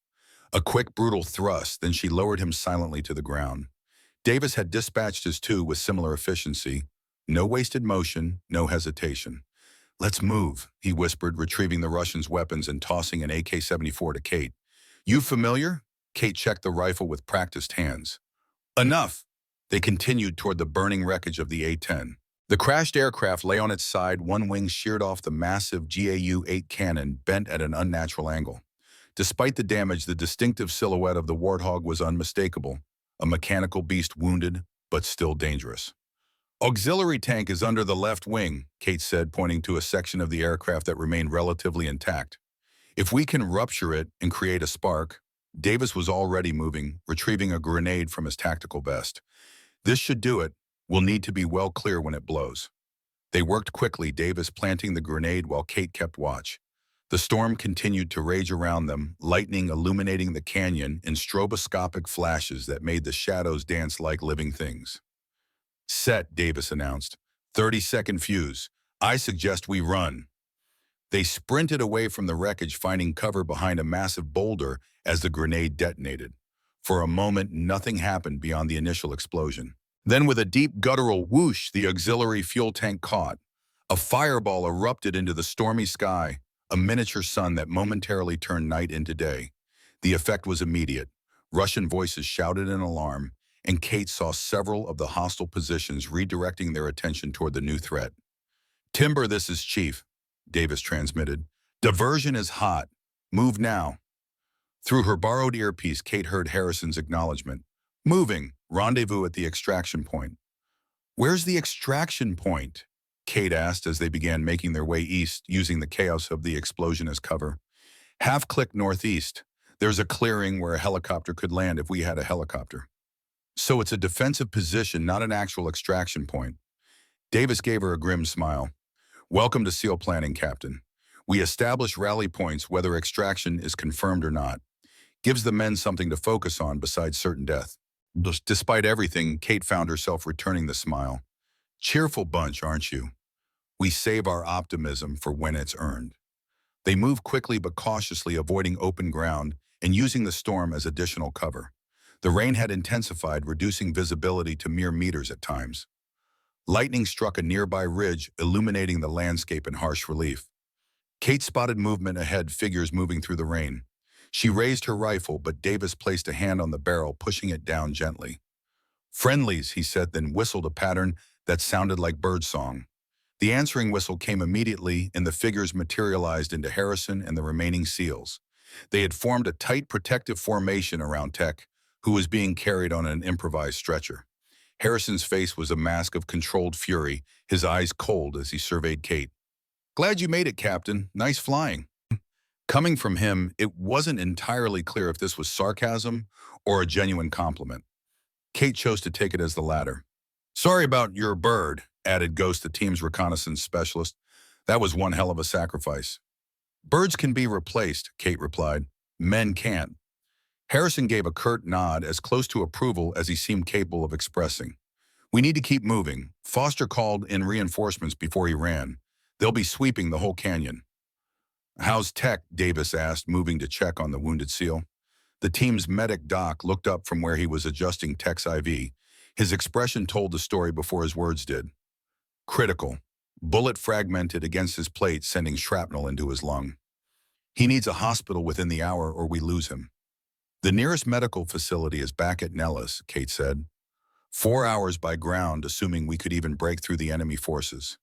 A quick, brutal thrust, then she lowered him silently to the ground. Davis had dispatched his 2 with similar efficiency. No wasted motion, no hesitation. Let's move, he whispered, retrieving the Russian's weapons and tossing an AK-74 to Kate. You familiar? Kate checked the rifle with practiced hands. Enough! They continued toward the burning wreckage of the A-10. The crashed aircraft lay on its side, one wing sheared off the massive GAU-8 cannon, bent at an unnatural angle. Despite the damage, the distinctive silhouette of the Warthog was unmistakable, a mechanical beast wounded, but still dangerous. Auxiliary tank is under the left wing, Kate said, pointing to a section of the aircraft that remained relatively intact. If we can rupture it and create a spark, Davis was already moving, retrieving a grenade from his tactical vest. This should do it. We'll need to be well clear when it blows. They worked quickly, Davis planting the grenade while Kate kept watch. The storm continued to rage around them, lightning illuminating the canyon in stroboscopic flashes that made the shadows dance like living things. Set, Davis announced. 30-second fuse. I suggest we run. They sprinted away from the wreckage, finding cover behind a massive boulder as the grenade detonated. For a moment, nothing happened beyond the initial explosion. Then with a deep guttural whoosh, the auxiliary fuel tank caught. A fireball erupted into the stormy sky, a miniature sun that momentarily turned night into day. The effect was immediate. Russian voices shouted in alarm, and Kate saw several of the hostile positions redirecting their attention toward the new threat. "Timber, this is Chief," Davis transmitted. "Diversion is hot. Move now." Through her borrowed earpiece, Kate heard Harrison's acknowledgement. "Moving. Rendezvous at the extraction point." "Where's the extraction point?" Kate asked as they began making their way east, using the chaos of the explosion as cover. "Half-click northeast. There's a clearing where a helicopter could land if we had a helicopter." "So it's a defensive position, not an actual extraction point." Davis gave her a grim smile. "Welcome to SEAL planning, Captain. We establish rally points whether extraction is confirmed or not. Gives the men something to focus on besides certain death." Despite everything, Kate found herself returning the smile. "Cheerful bunch, aren't you? We save our optimism for when it's earned." They moved quickly but cautiously, avoiding open ground and using the storm as additional cover. The rain had intensified, reducing visibility to mere meters at times. Lightning struck a nearby ridge, illuminating the landscape in harsh relief. Kate spotted movement ahead, figures moving through the rain. She raised her rifle, but Davis placed a hand on the barrel, pushing it down gently. "Friendlies," he said, then whistled a pattern that sounded like birdsong. The answering whistle came immediately, and the figures materialized into Harrison and the remaining SEALs. They had formed a tight protective formation around Tech, who was being carried on an improvised stretcher. Harrison's face was a mask of controlled fury, his eyes cold as he surveyed Kate. "Glad you made it, Captain. Nice flying." Coming from him, it wasn't entirely clear if this was sarcasm or a genuine compliment. Kate chose to take it as the latter. "Sorry about your bird," added Ghost, the team's reconnaissance specialist. "That was one hell of a sacrifice." "Birds can be replaced," Kate replied. "Men can't." Harrison gave a curt nod, as close to approval as he seemed capable of expressing. "We need to keep moving." Foster called in reinforcements before he ran. "They'll be sweeping the whole canyon." "How's Tech?" Davis asked, moving to check on the wounded SEAL. The team's medic Doc looked up from where he was adjusting Tech's IV. His expression told the story before his words did. "Critical. Bullet fragmented against his plate, sending shrapnel into his lung. He needs a hospital within the hour or we lose him." "The nearest medical facility is back at Nellis," Kate said. 4 hours by ground, assuming we could even break through the enemy forces."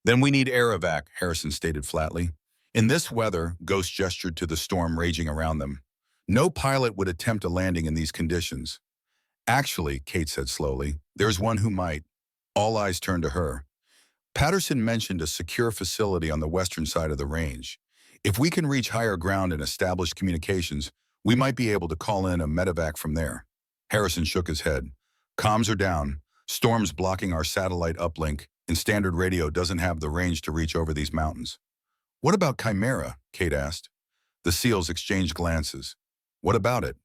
"Then we need air evac," Harrison stated flatly. In this weather, Ghost gestured to the storm raging around them. "No pilot would attempt a landing in these conditions." "Actually," Kate said slowly, "there's one who might." All eyes turned to her. Patterson mentioned a secure facility on the western side of the range. If we can reach higher ground and establish communications, we might be able to call in a medevac from there. Harrison shook his head. "Comms are down. Storm's blocking our satellite uplink, and standard radio doesn't have the range to reach over these mountains." "What about Chimera?" Kate asked. The SEALs exchanged glances. "What about it?"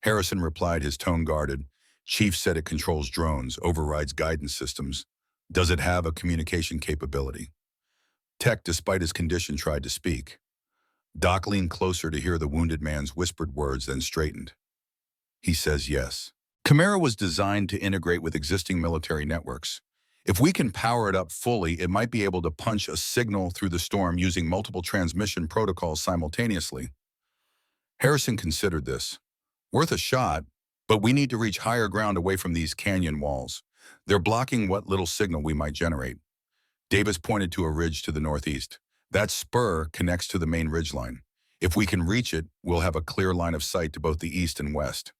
Harrison replied, his tone guarded. "Chief said it controls drones, overrides guidance systems. Does it have a communication capability?" Tech, despite his condition, tried to speak. Doc leaned closer to hear the wounded man's whispered words, then straightened. "He says yes. Chimera was designed to integrate with existing military networks. If we can power it up fully, it might be able to punch a signal through the storm using multiple transmission protocols simultaneously." Harrison considered this. "Worth a shot, but we need to reach higher ground away from these canyon walls. They're blocking what little signal we might generate." Davis pointed to a ridge to the northeast. "That spur connects to the main ridgeline. If we can reach it, we'll have a clear line of sight to both the east and west.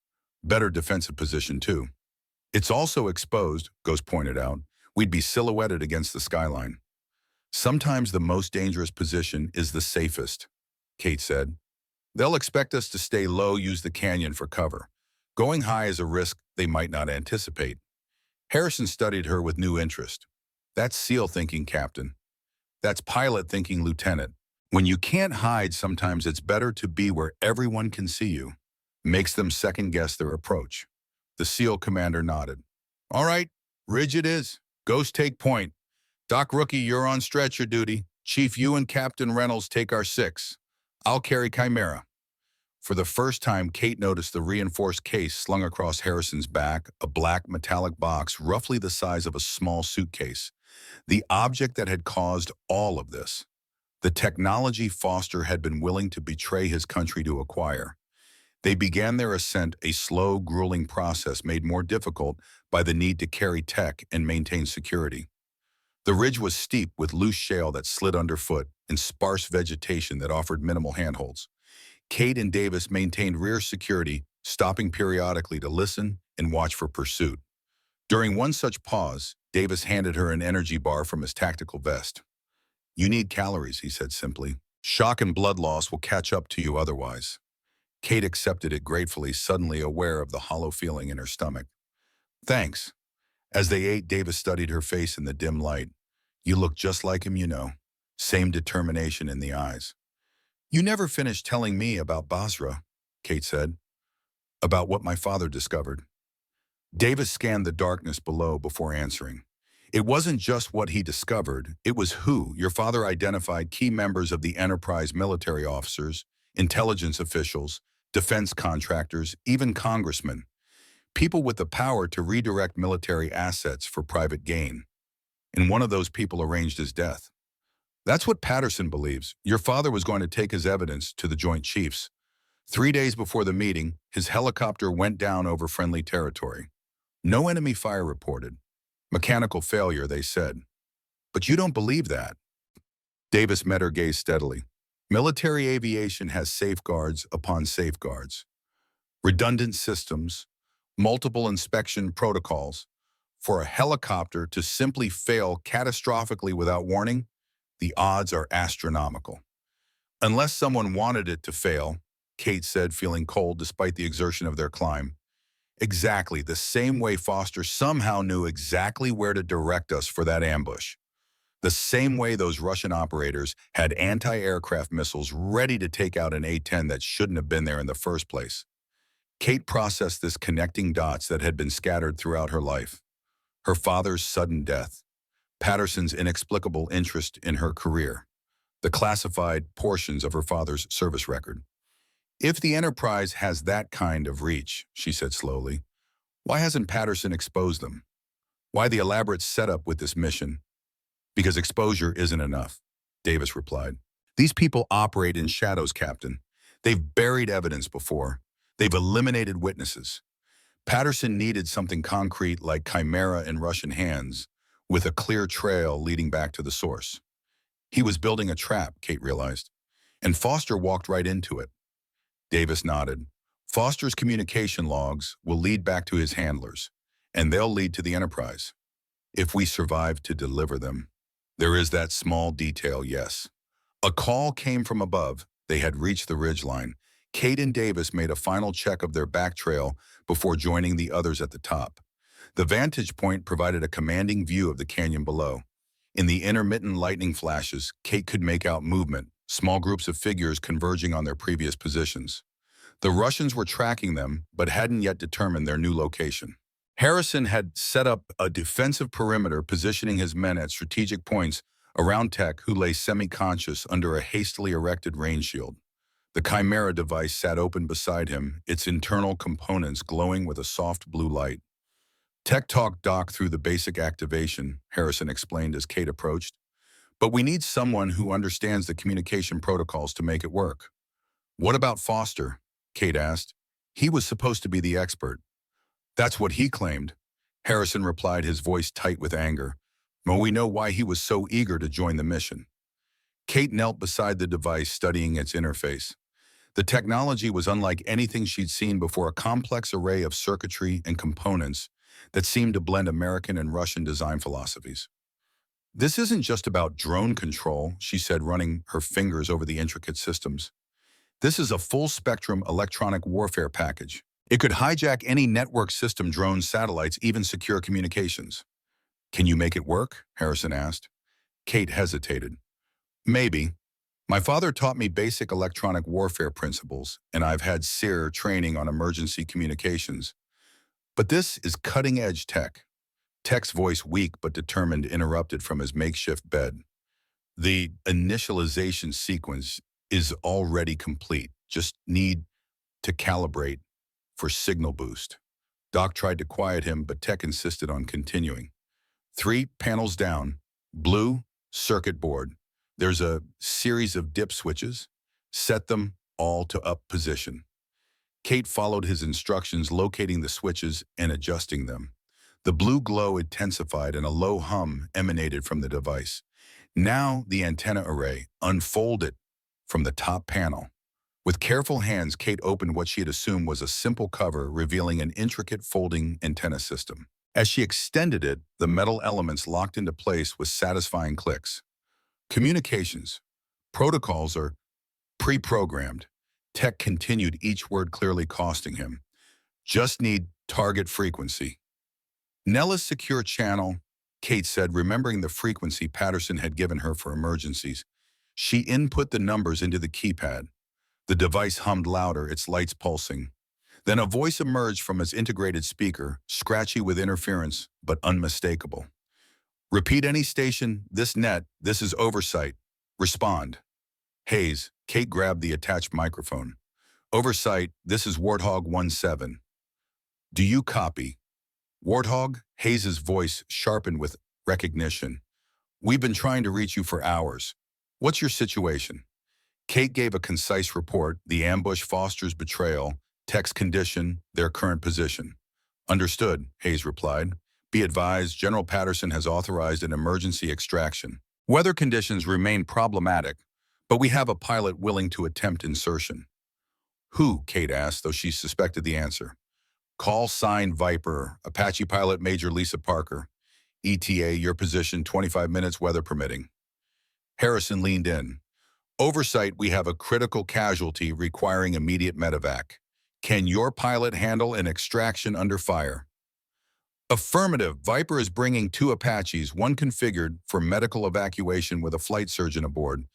Better defensive position, too." "It's also exposed," Ghost pointed out. "We'd be silhouetted against the skyline." Sometimes the most dangerous position is the safest. Kate said. They'll expect us to stay low, use the canyon for cover. Going high is a risk they might not anticipate. Harrison studied her with new interest. That's SEAL thinking, Captain. That's pilot thinking, Lieutenant. When you can't hide, sometimes it's better to be where everyone can see you. Makes them second-guess their approach. The SEAL commander nodded. All right, Ridge it is. Ghost take point. Doc Rookie, you're on stretcher duty. Chief, you and Captain Reynolds take our 6. I'll carry Chimera. For the first time, Kate noticed the reinforced case slung across Harrison's back, a black metallic box roughly the size of a small suitcase. The object that had caused all of this. The technology Foster had been willing to betray his country to acquire. They began their ascent, a slow, grueling process made more difficult by the need to carry tech and maintain security. The ridge was steep with loose shale that slid underfoot and sparse vegetation that offered minimal handholds. Kate and Davis maintained rear security, stopping periodically to listen and watch for pursuit. During one such pause, Davis handed her an energy bar from his tactical vest. You need calories, he said simply. Shock and blood loss will catch up to you otherwise. Kate accepted it gratefully, suddenly aware of the hollow feeling in her stomach. Thanks. As they ate, Davis studied her face in the dim light. You look just like him, you know. Same determination in the eyes. You never finished telling me about Basra, Kate said. About what my father discovered. Davis scanned the darkness below before answering. It wasn't just what he discovered, it was who. Your father identified key members of the Enterprise, military officers, intelligence officials, defense contractors, even congressmen. People with the power to redirect military assets for private gain. And one of those people arranged his death. That's what Patterson believes. Your father was going to take his evidence to the Joint Chiefs. 3 days before the meeting, his helicopter went down over friendly territory. No enemy fire reported. Mechanical failure, they said. But you don't believe that. Davis met her gaze steadily. Military aviation has safeguards upon safeguards. Redundant systems, multiple inspection protocols. For a helicopter to simply fail catastrophically without warning, the odds are astronomical. Unless someone wanted it to fail, Kate said, feeling cold despite the exertion of their climb. Exactly the same way Foster somehow knew exactly where to direct us for that ambush. The same way those Russian operators had anti-aircraft missiles ready to take out an A-10 that shouldn't have been there in the first place. Kate processed this connecting dots that had been scattered throughout her life. Her father's sudden death, Patterson's inexplicable interest in her career, the classified portions of her father's service record. If the Enterprise has that kind of reach, she said slowly, why hasn't Patterson exposed them? Why the elaborate setup with this mission? Because exposure isn't enough, Davis replied. These people operate in shadows, Captain. They've buried evidence before. They've eliminated witnesses. Patterson needed something concrete like Chimera in Russian hands, with a clear trail leading back to the source. He was building a trap, Kate realized, and Foster walked right into it. Davis nodded. Foster's communication logs will lead back to his handlers, and they'll lead to the Enterprise. If we survive to deliver them. There is that small detail, yes. A call came from above. They had reached the ridgeline. Kate and Davis made a final check of their back trail before joining the others at the top. The vantage point provided a commanding view of the canyon below. In the intermittent lightning flashes, Kate could make out movement, small groups of figures converging on their previous positions. The Russians were tracking them, but hadn't yet determined their new location. Harrison had set up a defensive perimeter, positioning his men at strategic points around Tech, who lay semi-conscious under a hastily erected rain shield. The Chimera device sat open beside him, its internal components glowing with a soft blue light. Tech talked Doc through the basic activation, Harrison explained as Kate approached. But we need someone who understands the communication protocols to make it work. What about Foster? Kate asked. He was supposed to be the expert. That's what he claimed, Harrison replied, his voice tight with anger. But we know why he was so eager to join the mission. Kate knelt beside the device, studying its interface. The technology was unlike anything she'd seen before, a complex array of circuitry and components that seemed to blend American and Russian design philosophies. This isn't just about drone control, she said, running her fingers over the intricate systems. This is a full-spectrum electronic warfare package. It could hijack any network system, drones, satellites, even secure communications. Can you make it work? Harrison asked. Kate hesitated. Maybe. My father taught me basic electronic warfare principles, and I've had SEER training on emergency communications. But this is cutting-edge tech. Tech's voice, weak but determined, interrupted from his makeshift bed. The initialization sequence is already complete. Just need to calibrate for signal boost. Doc tried to quiet him, but Tech insisted on continuing. 3 panels down, blue circuit board. There's a series of dip switches. Set them all to up position. Kate followed his instructions, locating the switches and adjusting them. The blue glow intensified and a low hum emanated from the device. Now the antenna array unfolded from the top panel. With careful hands, Kate opened what she had assumed was a simple cover, revealing an intricate folding antenna system. As she extended it, the metal elements locked into place with satisfying clicks. Communications. Protocols are pre-programmed. Tech continued, each word clearly costing him. Just need target frequency. Nella's secure channel, Kate said, remembering the frequency Patterson had given her for emergencies. She input the numbers into the keypad. The device hummed louder, its lights pulsing. Then a voice emerged from its integrated speaker, scratchy with interference, but unmistakable. Repeat any station, this net, this is Oversight. Respond. Hayes, Kate grabbed the attached microphone. Oversight, this is Warthog 17. Do you copy? Warthog, Hayes' voice sharpened with recognition. We've been trying to reach you for hours. What's your situation? Kate gave a concise report, the ambush, Foster's betrayal, Tech's condition, their current position. Understood, Hayes replied. Be advised, General Patterson has authorized an emergency extraction. Weather conditions remain problematic, but we have a pilot willing to attempt insertion. Who? Kate asked, though she suspected the answer. Call sign Viper, Apache pilot Major Lisa Parker. ETA, your position, 25 minutes, weather permitting. Harrison leaned in. Oversight, we have a critical casualty requiring immediate medevac. Can your pilot handle an extraction under fire? Affirmative. Viper is bringing 2 Apaches, one configured for medical evacuation with a flight surgeon aboard.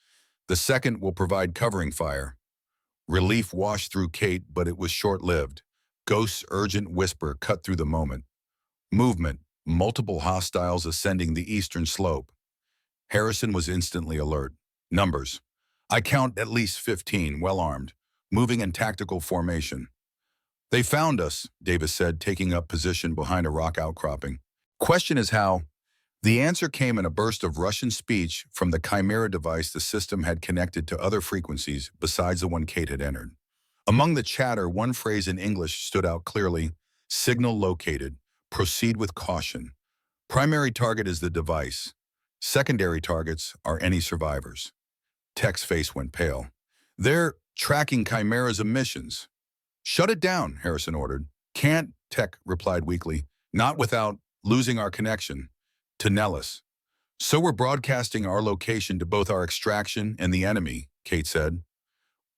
The second will provide covering fire. Relief washed through Kate, but it was short-lived. Ghost's urgent whisper cut through the moment. Movement. Multiple hostiles ascending the eastern slope. Harrison was instantly alert. Numbers. I count at least 15, well-armed, moving in tactical formation. They found us, Davis said, taking up position behind a rock outcropping. Question is how? The answer came in a burst of Russian speech from the Chimera device the system had connected to other frequencies besides the one Kate had entered. Among the chatter, one phrase in English stood out clearly. Signal located. Proceed with caution. Primary target is the device. Secondary targets are any survivors. Tech's face went pale. They're tracking Chimera's emissions. Shut it down, Harrison ordered. Can't, Tech replied weakly. Not without losing our connection to Nellis. So we're broadcasting our location to both our extraction and the enemy, Kate said.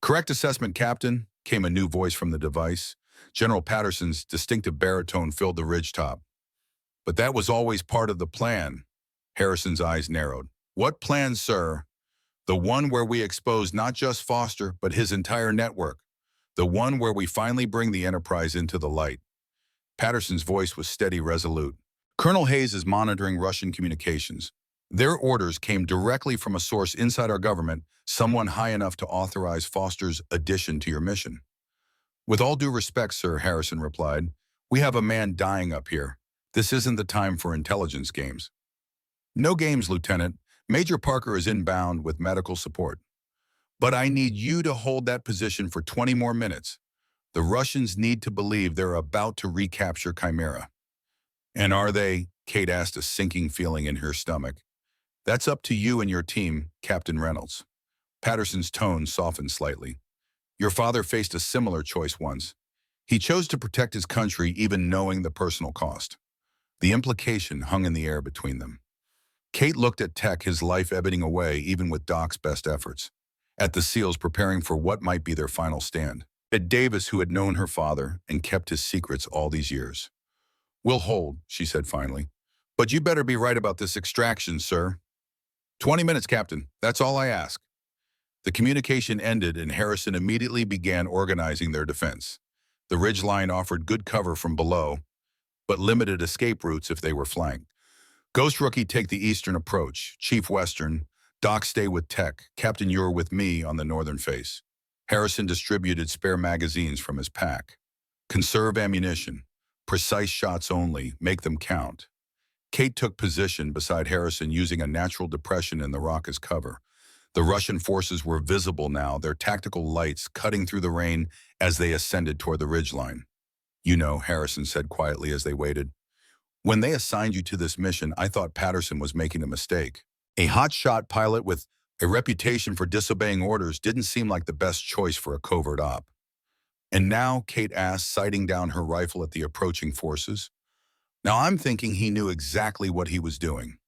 Correct assessment, Captain, came a new voice from the device. General Patterson's distinctive baritone filled the ridgetop. But that was always part of the plan. Harrison's eyes narrowed. What plan, sir? The one where we expose not just Foster, but his entire network. The one where we finally bring the Enterprise into the light. Patterson's voice was steady, resolute. Colonel Hayes is monitoring Russian communications. Their orders came directly from a source inside our government, someone high enough to authorize Foster's addition to your mission. With all due respect, sir, Harrison replied, we have a man dying up here. This isn't the time for intelligence games. No games, Lieutenant. Major Parker is inbound with medical support. But I need you to hold that position for 20 more minutes. The Russians need to believe they're about to recapture Chimera. And are they? Kate asked, a sinking feeling in her stomach. That's up to you and your team, Captain Reynolds. Patterson's tone softened slightly. Your father faced a similar choice once. He chose to protect his country even knowing the personal cost. The implication hung in the air between them. Kate looked at Tech, his life ebbing away even with Doc's best efforts. at the SEALs preparing for what might be their final stand. At Davis, who had known her father and kept his secrets all these years. "We'll hold," she said finally. "But you better be right about this extraction, sir." 20 minutes, Captain. That's all I ask." The communication ended and Harrison immediately began organizing their defense. The ridgeline offered good cover from below, but limited escape routes if they were flanked. Ghost Rookie take the eastern approach, Chief Western, Doc stay with Tech, Captain you're with me on the northern face. Harrison distributed spare magazines from his pack. Conserve ammunition. Precise shots only, make them count. Kate took position beside Harrison using a natural depression in the rock as cover. The Russian forces were visible now, their tactical lights cutting through the rain as they ascended toward the ridgeline. "You know," Harrison said quietly as they waited, "when they assigned you to this mission, I thought Patterson was making a mistake. A hotshot pilot with a reputation for disobeying orders didn't seem like the best choice for a covert op." "And now?" Kate asked, sighting down her rifle at the approaching forces. "Now I'm thinking he knew exactly what he was doing."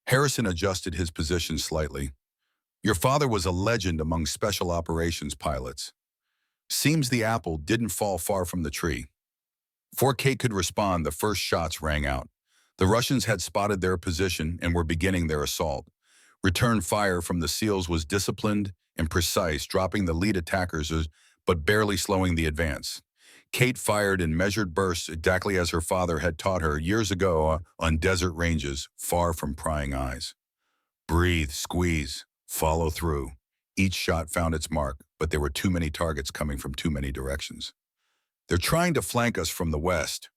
Harrison adjusted his position slightly. "Your father was a legend among special operations pilots. Seems the apple didn't fall far from the tree." Before Kate could respond, the first shots rang out. The Russians had spotted their position and were beginning their assault. Return fire from the SEALs was disciplined and precise, dropping the lead attackers but barely slowing the advance. Kate fired in measured bursts exactly as her father had taught her years ago on desert ranges, far from prying eyes. Breathe, squeeze, follow through. Each shot found its mark, but there were too many targets coming from too many directions. "They're trying to flank us from the west."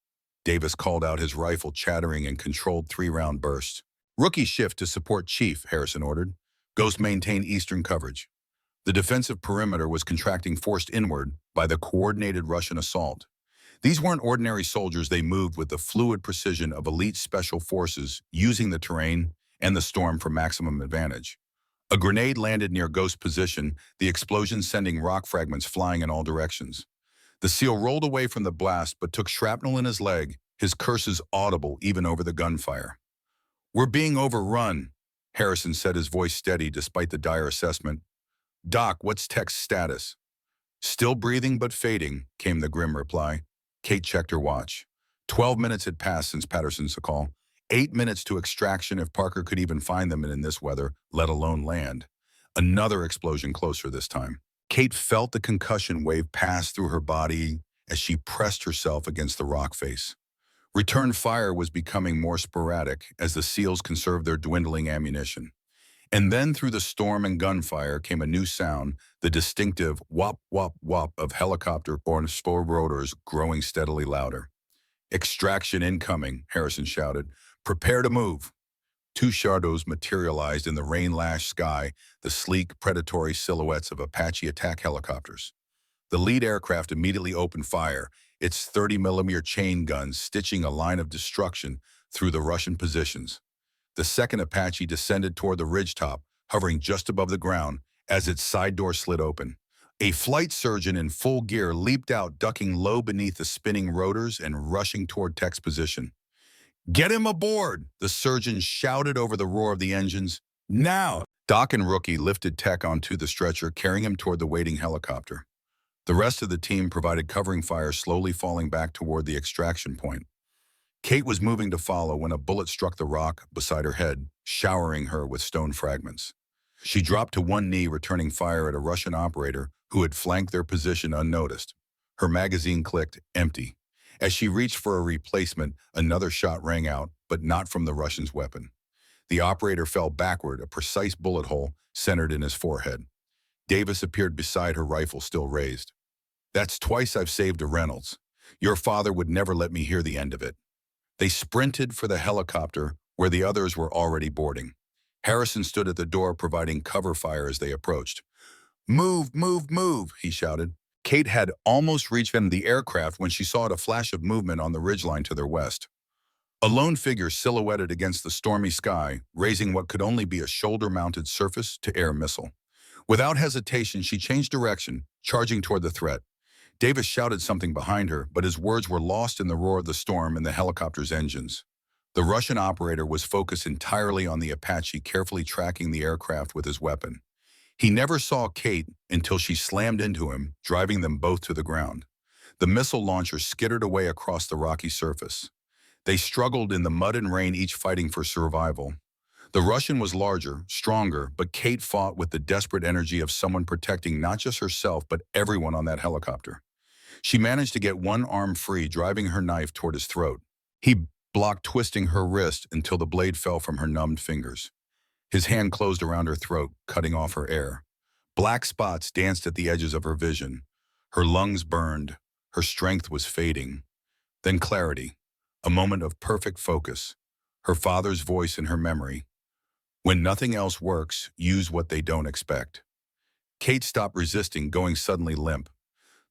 Davis called out, his rifle chattering in controlled 3-round bursts. "Rookie shift to support Chief," Harrison ordered. "Ghost maintain eastern coverage." The defensive perimeter was contracting, forced inward by the coordinated Russian assault. These weren't ordinary soldiers. They moved with the fluid precision of elite special forces, using the terrain and the storm for maximum advantage. A grenade landed near Ghost's position, the explosion sending rock fragments flying in all directions. The SEAL rolled away from the blast but took shrapnel in his leg, his curses audible even over the gunfire. "We're being overrun," Harrison said, his voice steady despite the dire assessment. "Doc, what's Tech's status?" "Still breathing but fading," came the grim reply. Kate checked her watch. 12 minutes had passed since Patterson's call. 8 minutes to extraction if Parker could even find them in this weather, let alone land. Another explosion closer this time. Kate felt the concussion wave pass through her body as she pressed herself against the rock face. Return fire was becoming more sporadic as the SEALs conserved their dwindling ammunition. And then through the storm and gunfire came a new sound, the distinctive whop, whop, whop of helicopter-borne spore rotors growing steadily louder. "Extraction incoming," Harrison shouted. "Prepare to move." Two shadows materialized in the rain-lashed sky, the sleek, predatory silhouettes of Apache attack helicopters. The lead aircraft immediately opened fire, its 30mm chain guns stitching a line of destruction through the Russian positions. The second Apache descended toward the ridgetop, hovering just above the ground as its side door slid open. A flight surgeon in full gear leaped out, ducking low beneath the spinning rotors and rushing toward Tech's position. "Get him aboard!" the surgeon shouted over the roar of the engines. "Now!" Doc and Rookie lifted Tech onto the stretcher, carrying him toward the waiting helicopter. The rest of the team provided covering fire, slowly falling back toward the extraction point. Kate was moving to follow when a bullet struck the rock beside her head, showering her with stone fragments. She dropped to one knee, returning fire at a Russian operator who had flanked their position unnoticed. Her magazine clicked, empty. As she reached for a replacement, another shot rang out, but not from the Russian's weapon. The operator fell backward, a precise bullet hole centered in his forehead. Davis appeared beside her, rifle still raised. "That's twice I've saved a Reynolds. Your father would never let me hear the end of it." They sprinted for the helicopter, where the others were already boarding. Harrison stood at the door, providing cover fire as they approached. "Move, move, move," he shouted. Kate had almost reached the aircraft when she saw a flash of movement on the ridgeline to their west. A lone figure silhouetted against the stormy sky, raising what could only be a shoulder-mounted surface-to-air missile. Without hesitation, she changed direction, charging toward the threat. Davis shouted something behind her, but his words were lost in the roar of the storm and the helicopter's engines. The Russian operator was focused entirely on the Apache, carefully tracking the aircraft with his weapon. He never saw Kate until she slammed into him, driving them both to the ground. The missile launcher skittered away across the rocky surface. They struggled in the mud and rain, each fighting for survival. The Russian was larger, stronger, but Kate fought with the desperate energy of someone protecting not just herself, but everyone on that helicopter. She managed to get one arm free, driving her knife toward his throat. He blocked, twisting her wrist until the blade fell from her numbed fingers. His hand closed around her throat, cutting off her air. Black spots danced at the edges of her vision. Her lungs burned. Her strength was fading. Then clarity, a moment of perfect focus. Her father's voice in her memory. When nothing else works, use what they don't expect. Kate stopped resisting, going suddenly limp.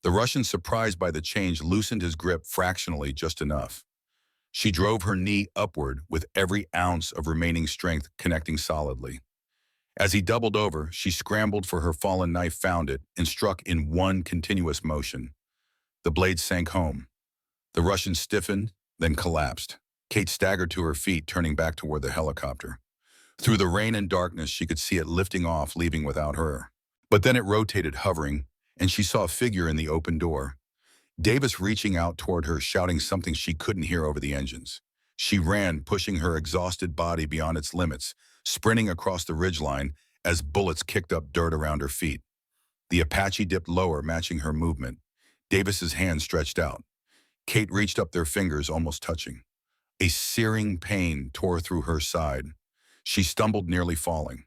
The Russian, surprised by the change, loosened his grip fractionally, just enough. She drove her knee upward with every ounce of remaining strength connecting solidly. As he doubled over, she scrambled for her fallen knife, found it, and struck in one continuous motion. The blade sank home. The Russian stiffened, then collapsed. Kate staggered to her feet, turning back toward the helicopter. Through the rain and darkness, she could see it lifting off, leaving without her. But then it rotated, hovering, and she saw a figure in the open door. Davis reaching out toward her, shouting something she couldn't hear over the engines. She ran, pushing her exhausted body beyond its limits, sprinting across the ridgeline as bullets kicked up dirt around her feet. The Apache dipped lower, matching her movement. Davis's hand stretched out. Kate reached up, their fingers almost touching. A searing pain tore through her side. She stumbled, nearly falling.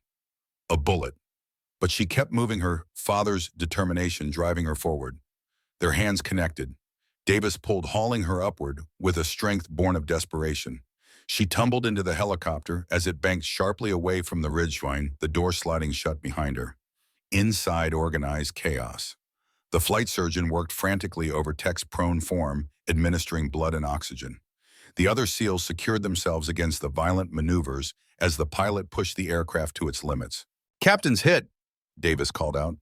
A bullet. But she kept moving, her father's determination driving her forward. Their hands connected. Davis pulled, hauling her upward with a strength born of desperation. She tumbled into the helicopter as it banked sharply away from the ridgeline, the door sliding shut behind her. Inside, organized chaos. The flight surgeon worked frantically over Tech's prone form, administering blood and oxygen. The other SEALs secured themselves against the violent maneuvers as the pilot pushed the aircraft to its limits. "Captain's hit," Davis called out.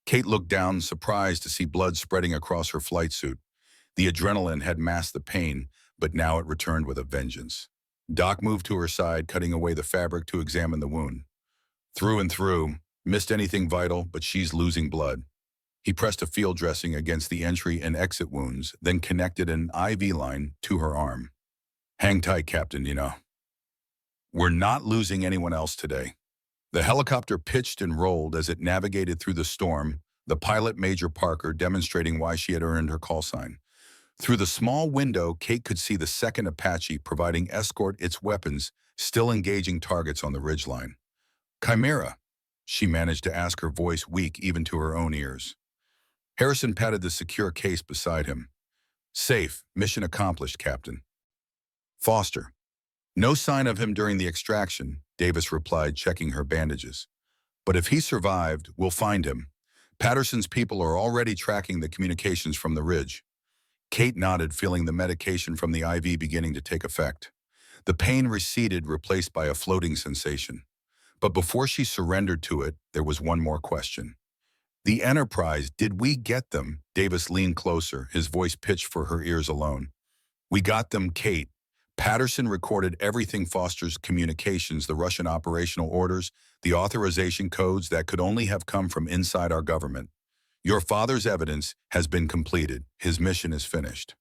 Kate looked down, surprised to see blood spreading across her flight suit. The adrenaline had masked the pain, but now it returned with a vengeance. Doc moved to her side, cutting away the fabric to examine the wound. "Through and through. Missed anything vital, but she's losing blood." He pressed a field dressing against the entry and exit wounds, then connected an IV line to her arm. "Hang tight, Captain, We're not losing anyone else today." The helicopter pitched and rolled as it navigated through the storm, the pilot, Major Parker, demonstrating why she had earned her call sign. Through the small window, Kate could see the second Apache providing escort, its weapons still engaging targets on the ridgeline. "Chimera," she managed to ask, her voice weak even to her own ears. Harrison patted the secure case beside him. "Safe. Mission accomplished, Captain." "Foster." "No sign of him during the extraction," Davis replied, checking her bandages. "But if he survived, we'll find him. Patterson's people are already tracking the communications from the ridge." Kate nodded, feeling the medication from the IV beginning to take effect. The pain receded, replaced by a floating sensation. But before she surrendered to it, there was one more question. "The Enterprise, did we get them?" Davis leaned closer, his voice pitched for her ears alone. "We got them, Kate. Patterson recorded everything: Foster's communications, the Russian operational orders, the authorization codes that could only have come from inside our government. Your father's evidence has been completed. His mission is finished."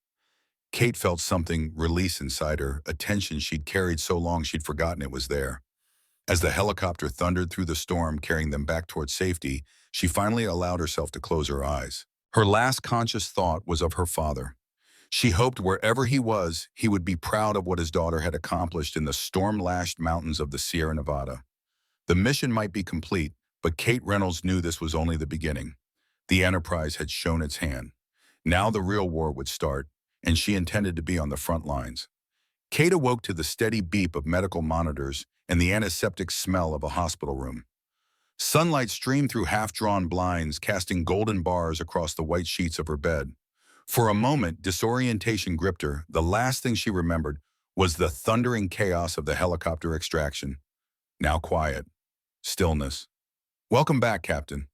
Kate felt something release inside her, a tension she'd carried so long she'd forgotten it was there. As the helicopter thundered through the storm, carrying them back toward safety, she finally allowed herself to close her eyes. Her last conscious thought was of her father. She hoped wherever he was, he would be proud of what his daughter had accomplished in the storm-lashed mountains of the Sierra Nevada. The mission might be complete, but Kate Reynolds knew this was only the beginning. The Enterprise had shown its hand. Now the real war would start, and she intended to be on the front lines. Kate awoke to the steady beep of medical monitors and the antiseptic smell of a hospital room. Sunlight streamed through half-drawn blinds, casting golden bars across the white sheets of her bed. For a moment, disorientation gripped her. The last thing she remembered was the thundering chaos of the helicopter extraction. Now quiet. Stillness. "Welcome back, Captain."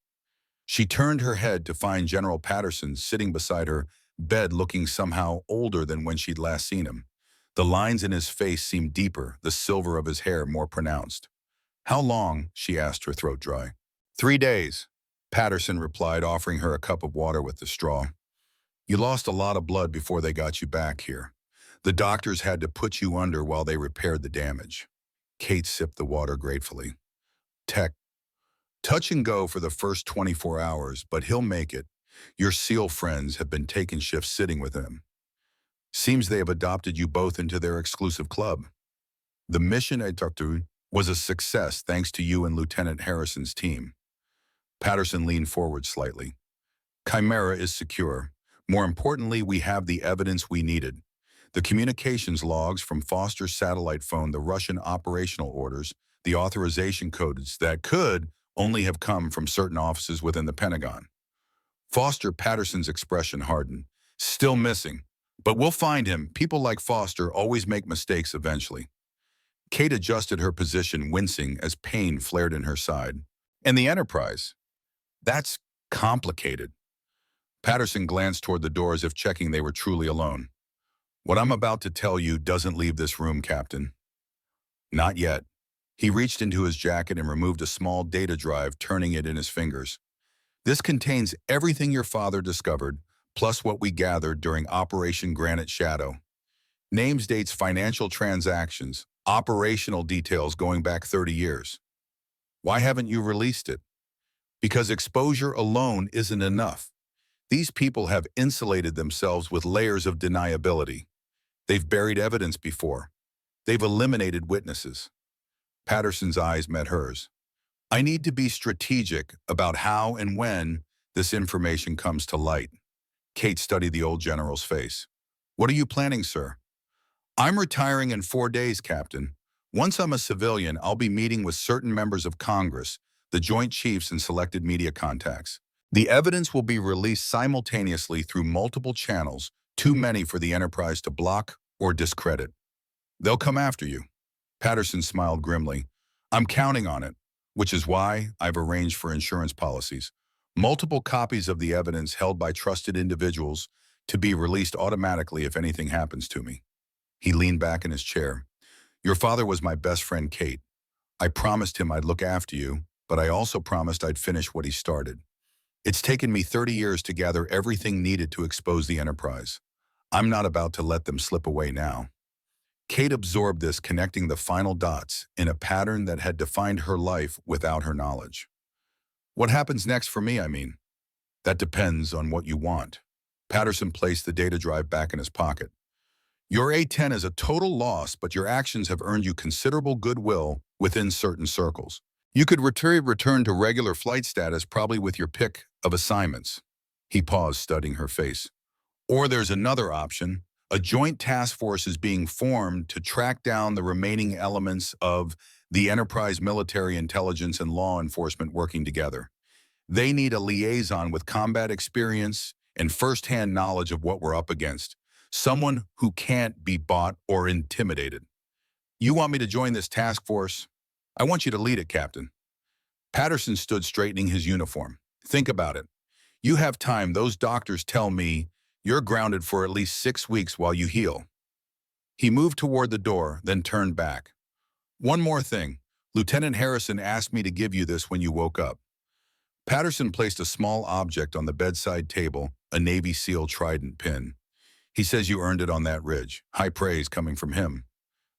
She turned her head to find General Patterson sitting beside her bed, looking somehow older than when she'd last seen him. The lines in his face seemed deeper, the silver of his hair more pronounced. "How long?" she asked, her throat dry. 3 days, Patterson replied, offering her a cup of water with the straw. You lost a lot of blood before they got you back here. The doctors had to put you under while they repaired the damage. Kate sipped the water gratefully. Tech, touch and go for the first 24 hours, but he'll make it. Your SEAL friends have been taking shifts sitting with him. Seems they have adopted you both into their exclusive club. The mission at Tartu was a success thanks to you and Lieutenant Harrison's team. Patterson leaned forward slightly. Chimera is secure. More importantly, we have the evidence we needed. The communications logs from Foster's satellite phone, the Russian operational orders, the authorization codes that could only have come from certain offices within the Pentagon. Patterson's expression hardened. Still missing. But we'll find him. People like Foster always make mistakes eventually. Kate adjusted her position, wincing as pain flared in her side. And the Enterprise? That's complicated. Patterson glanced toward the door as if checking they were truly alone. What I'm about to tell you doesn't leave this room, Captain. Not yet. He reached into his jacket and removed a small data drive, turning it in his fingers. This contains everything your father discovered, plus what we gathered during Operation Granite Shadow. Names, dates, financial transactions, operational details going back 30 years. Why haven't you released it? Because exposure alone isn't enough. These people have insulated themselves with layers of deniability. They've buried evidence before. They've eliminated witnesses. Patterson's eyes met hers. I need to be strategic about how and when this information comes to light. Kate studied the old general's face. What are you planning, sir? I'm retiring in 4 days, Captain. Once I'm a civilian, I'll be meeting with certain members of Congress, the Joint Chiefs, and selected media contacts. The evidence will be released simultaneously through multiple channels, too many for the Enterprise to block or discredit. They'll come after you. Patterson smiled grimly. I'm counting on it, which is why I've arranged for insurance policies. Multiple copies of the evidence held by trusted individuals to be released automatically if anything happens to me. He leaned back in his chair. Your father was my best friend, Kate. I promised him I'd look after you, but I also promised I'd finish what he started. It's taken me 30 years to gather everything needed to expose the Enterprise. I'm not about to let them slip away now. Kate absorbed this, connecting the final dots in a pattern that had defined her life without her knowledge. What happens next for me, I mean? That depends on what you want. Patterson placed the data drive back in his pocket. Your A-10 is a total loss, but your actions have earned you considerable goodwill within certain circles. You could return to regular flight status, probably with your pick of assignments. He paused, studying her face. Or there's another option. A joint task force is being formed to track down the remaining elements of the Enterprise military intelligence and law enforcement working together. They need a liaison with combat experience and first-hand knowledge of what we're up against. Someone who can't be bought or intimidated. You want me to join this task force? I want you to lead it, Captain. Patterson stood straightening his uniform. Think about it. You have time. Those doctors tell me you're grounded for at least 6 weeks while you heal. He moved toward the door, then turned back. One more thing. Lieutenant Harrison asked me to give you this when you woke up. Patterson placed a small object on the bedside table, a Navy SEAL trident pin. He says you earned it on that ridge. High praise coming from him.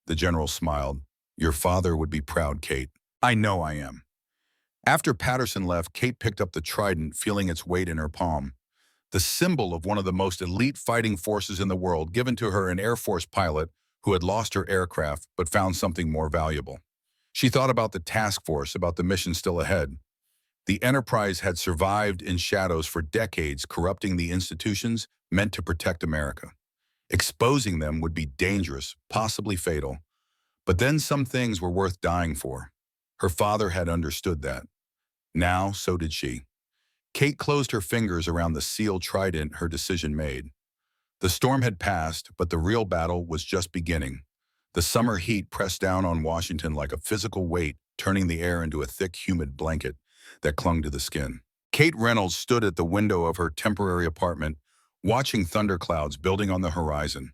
The general smiled. Your father would be proud, Kate. I know I am. After Patterson left, Kate picked up the trident, feeling its weight in her palm. The symbol of one of the most elite fighting forces in the world, given to her an Air Force pilot who had lost her aircraft but found something more valuable. She thought about the task force, about the mission still ahead. The Enterprise had survived in shadows for decades, corrupting the institutions meant to protect America. Exposing them would be dangerous, possibly fatal. But then some things were worth dying for. Her father had understood that. Now, so did she. Kate closed her fingers around the SEAL trident, her decision made. The storm had passed, but the real battle was just beginning. The summer heat pressed down on Washington like a physical weight, turning the air into a thick, humid blanket that clung to the skin. Kate Reynolds stood at the window of her temporary apartment, watching thunderclouds building on the horizon,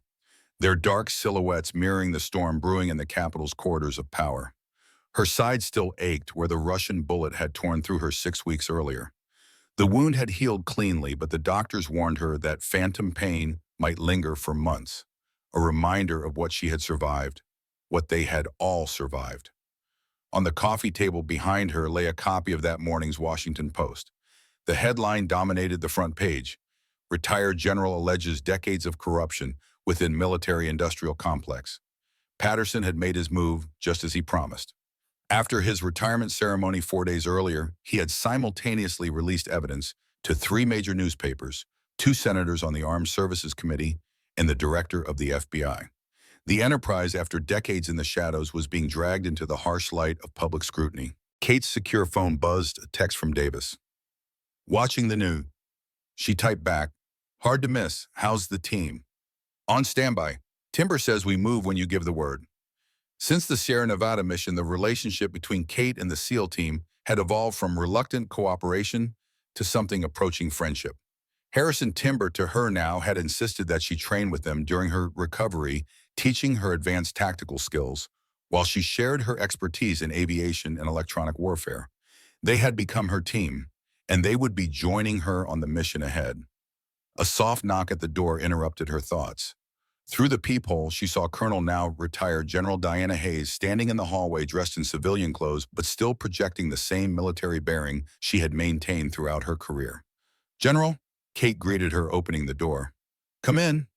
their dark silhouettes mirroring the storm brewing in the capital's corridors of power. Her side still ached where the Russian bullet had torn through her 6 weeks earlier. The wound had healed cleanly, but the doctors warned her that phantom pain might linger for months, a reminder of what she had survived, what they had all survived. On the coffee table behind her lay a copy of that morning's Washington Post. The headline dominated the front page. Retired general alleges decades of corruption within military-industrial complex. Patterson had made his move just as he promised. After his retirement ceremony 4 days earlier, he had simultaneously released evidence to 3 major newspapers, 2 senators on the Armed Services Committee, and the director of the FBI. The enterprise, after decades in the shadows, was being dragged into the harsh light of public scrutiny. Kate's secure phone buzzed a text from Davis. Watching the news. She typed back, "Hard to miss. How's the team?" "On standby. Timber says we move when you give the word." Since the Sierra Nevada mission, the relationship between Kate and the SEAL team had evolved from reluctant cooperation to something approaching friendship. Harrison Timber, to her now, had insisted that she train with them during her recovery, teaching her advanced tactical skills, while she shared her expertise in aviation and electronic warfare. They had become her team, and they would be joining her on the mission ahead. A soft knock at the door interrupted her thoughts. Through the peephole, she saw Colonel now retired General Diana Hayes standing in the hallway dressed in civilian clothes but still projecting the same military bearing she had maintained throughout her career. "General," Kate greeted her, opening the door. "Come in."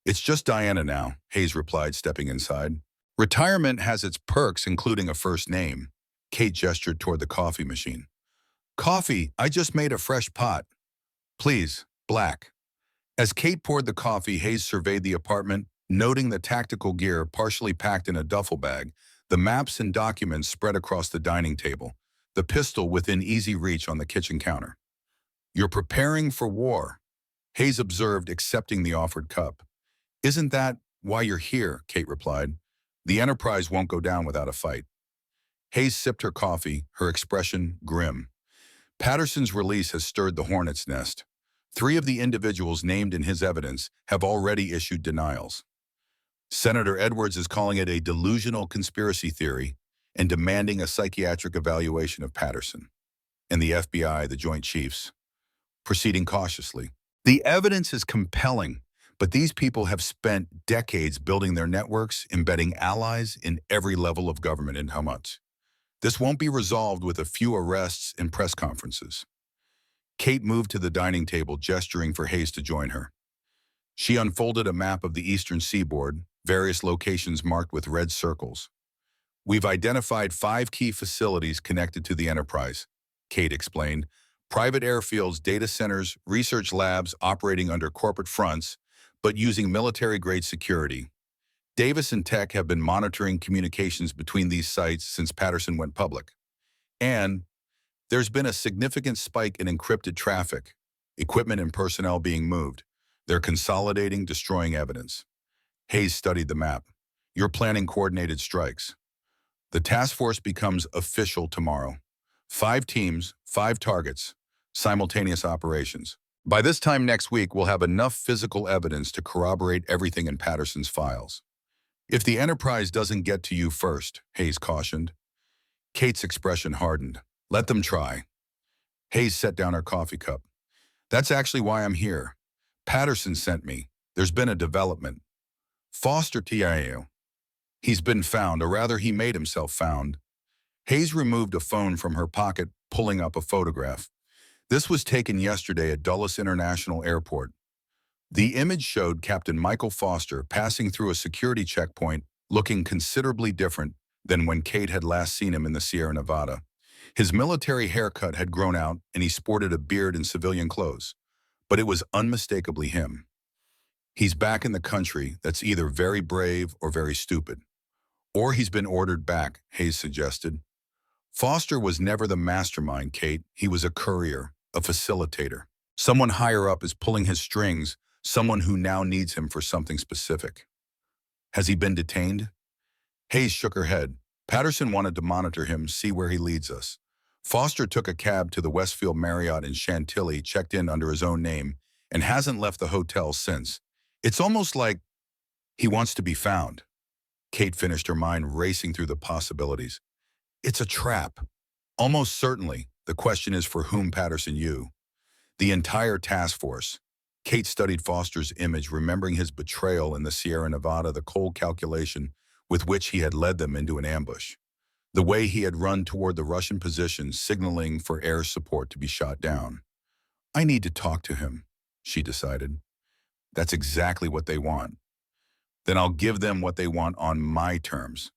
"It's just Diana now," Hayes replied, stepping inside. "Retirement has its perks, including a first name." Kate gestured toward the coffee machine. "Coffee, I just made a fresh pot." "Please, black." As Kate poured the coffee, Hayes surveyed the apartment, noting the tactical gear partially packed in a duffel bag, the maps and documents spread across the dining table, the pistol within easy reach on the kitchen counter. "You're preparing for war," Hayes observed, accepting the offered cup. "Isn't that why you're here?" Kate replied. "The enterprise won't go down without a fight." Hayes sipped her coffee, her expression grim. "Patterson's release has stirred the hornet's nest. 3 of the individuals named in his evidence have already issued denials. Senator Edwards is calling it a delusional conspiracy theory and demanding a psychiatric evaluation of Patterson. And the FBI, the Joint Chiefs, proceeding cautiously. The evidence is compelling, but these people have spent decades building their networks, embedding allies in every level of government. And how much? This won't be resolved with a few arrests and press conferences. Kate moved to the dining table, gesturing for Hayes to join her. She unfolded a map of the eastern seaboard, various locations marked with red circles. "We've identified 5 key facilities connected to the enterprise," Kate explained. "Private airfields, data centers, research labs operating under corporate fronts, but using military-grade security. Davis and Tech have been monitoring communications between these sites since Patterson went public. And there's been a significant spike in encrypted traffic, equipment and personnel being moved. They're consolidating, destroying evidence." Hayes studied the map. "You're planning coordinated strikes. The task force becomes official tomorrow. 5 teams, 5 targets, simultaneous operations. By this time next week, we'll have enough physical evidence to corroborate everything in Patterson's files. If the enterprise doesn't get to you first," Hayes cautioned. Kate's expression hardened. "Let them try." Hayes set down her coffee cup. "That's actually why I'm here. Patterson sent me. There's been a development. Foster TIO. He's been found, or rather he made himself found." Hayes removed a phone from her pocket, pulling up a photograph. This was taken yesterday at Dulles International Airport. The image showed Captain Michael Foster passing through a security checkpoint, looking considerably different than when Kate had last seen him in the Sierra Nevada. His military haircut had grown out, and he sported a beard and civilian clothes. But it was unmistakably him. "He's back in the country. That's either very brave or very stupid. Or he's been ordered back," Hayes suggested. "Foster was never the mastermind, Kate. He was a courier, a facilitator. Someone higher up is pulling his strings, someone who now needs him for something specific." "Has he been detained?" Hayes shook her head. "Patterson wanted to monitor him, see where he leads us. Foster took a cab to the Westfield Marriott in Chantilly, checked in under his own name, and hasn't left the hotel since. It's almost like he wants to be found." Kate finished, her mind racing through the possibilities. It's a trap. Almost certainly, the question is for whom Patterson you? The entire task force. Kate studied Foster's image, remembering his betrayal in the Sierra Nevada, the cold calculation with which he had led them into an ambush. The way he had run toward the Russian position, signaling for air support to be shot down. I need to talk to him, she decided. That's exactly what they want. Then I'll give them what they want on my terms.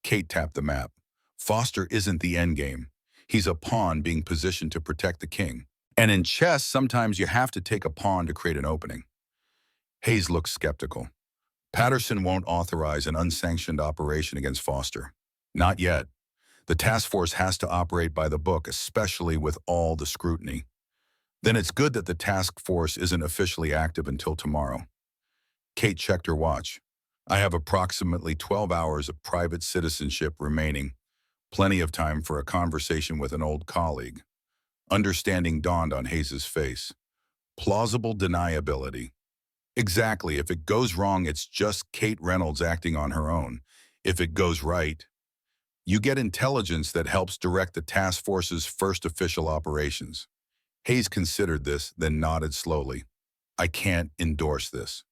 Kate tapped the map. Foster isn't the endgame. He's a pawn being positioned to protect the king. And in chess, sometimes you have to take a pawn to create an opening. Hayes looked skeptical. Patterson won't authorize an unsanctioned operation against Foster. Not yet. The task force has to operate by the book, especially with all the scrutiny. Then it's good that the task force isn't officially active until tomorrow. Kate checked her watch. I have approximately 12 hours of private citizenship remaining. Plenty of time for a conversation with an old colleague. Understanding dawned on Hayes's face. Plausible deniability. Exactly. If it goes wrong, it's just Kate Reynolds acting on her own. If it goes right, you get intelligence that helps direct the task force's first official operations. Hayes considered this, then nodded slowly. I can't endorse this.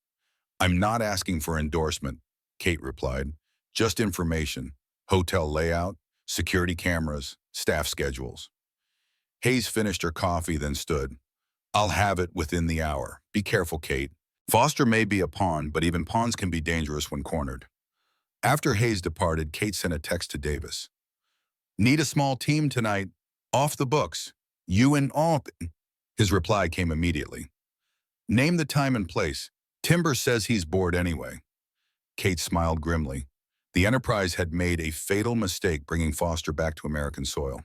I'm not asking for endorsement, Kate replied. Just information, hotel layout, security cameras, staff schedules. Hayes finished her coffee, then stood. I'll have it within the hour. Be careful, Kate. Foster may be a pawn, but even pawns can be dangerous when cornered. After Hayes departed, Kate sent a text to Davis. Need a small team tonight. Off the books. You and all. His reply came immediately. Name the time and place. Timber says he's bored anyway. Kate smiled grimly. The Enterprise had made a fatal mistake bringing Foster back to American soil.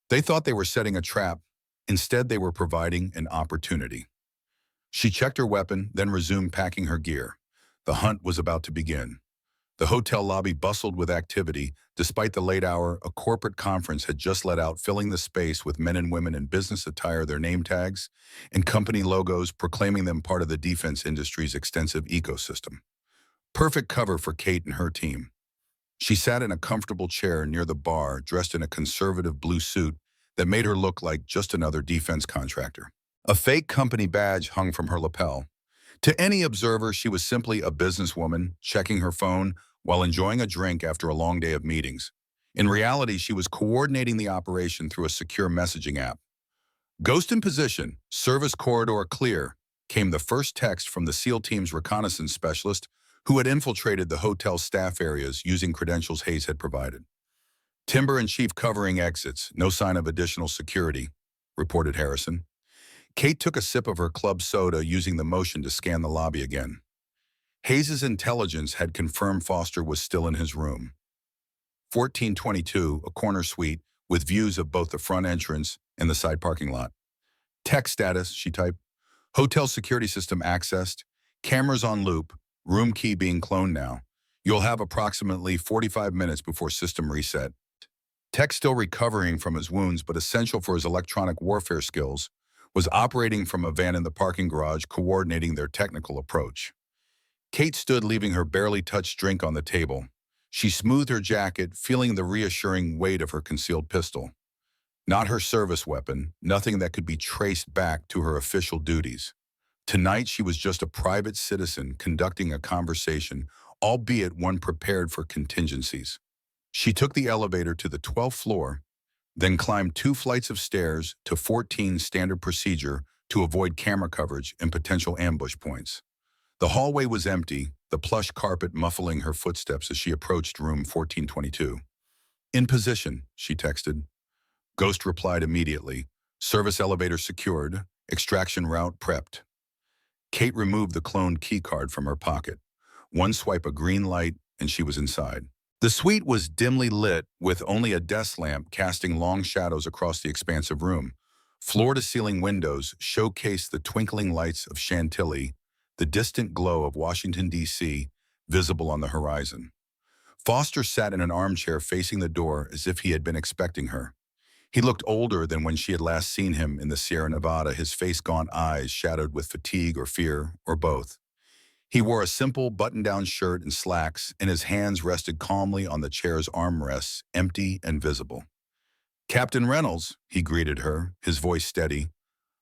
They thought they were setting a trap. Instead, they were providing an opportunity. She checked her weapon, then resumed packing her gear. The hunt was about to begin. The hotel lobby bustled with activity. Despite the late hour, a corporate conference had just let out, filling the space with men and women in business attire, their name tags, and company logos proclaiming them part of the defense industry's extensive ecosystem. Perfect cover for Kate and her team. She sat in a comfortable chair near the bar, dressed in a conservative blue suit that made her look like just another defense contractor. A fake company badge hung from her lapel. To any observer, she was simply a businesswoman checking her phone while enjoying a drink after a long day of meetings. In reality, she was coordinating the operation through a secure messaging app. Ghost in position, service corridor clear, came the first text from the SEAL team's reconnaissance specialist who had infiltrated the hotel's staff areas using credentials Hayes had provided. Timber and Chief covering exits, no sign of additional security, reported Harrison. Kate took a sip of her club soda, using the motion to scan the lobby again. Hayes's intelligence had confirmed Foster was still in his room. 1422, a corner suite with views of both the front entrance and the side parking lot. Tech status, she typed. Hotel security system accessed. Cameras on loop. Room key being cloned now. You'll have approximately 45 minutes before system reset. Tech, still recovering from his wounds but essential for his electronic warfare skills, was operating from a van in the parking garage, coordinating their technical approach. Kate stood, leaving her barely touched drink on the table. She smoothed her jacket, feeling the reassuring weight of her concealed pistol. Not her service weapon, nothing that could be traced back to her official duties. Tonight, she was just a private citizen conducting a conversation, albeit one prepared for contingencies. She took the elevator to the 12th floor, then climbed 2 flights of stairs to 14 standard procedure to avoid camera coverage and potential ambush points. The hallway was empty, the plush carpet muffling her footsteps as she approached room 1422. In position, she texted. Ghost replied immediately. Service elevator secured, extraction route prepped. Kate removed the cloned keycard from her pocket. One swipe, a green light, and she was inside. The suite was dimly lit, with only a desk lamp casting long shadows across the expansive room. Floor-to-ceiling windows showcased the twinkling lights of Chantilly, the distant glow of Washington, D.C., visible on the horizon. Foster sat in an armchair facing the door as if he had been expecting her. He looked older than when she had last seen him in the Sierra Nevada, his face gaunt, eyes shadowed with fatigue or fear, or both. He wore a simple button-down shirt and slacks, and his hands rested calmly on the chair's armrests, empty and visible. "Captain Reynolds," he greeted her, his voice steady.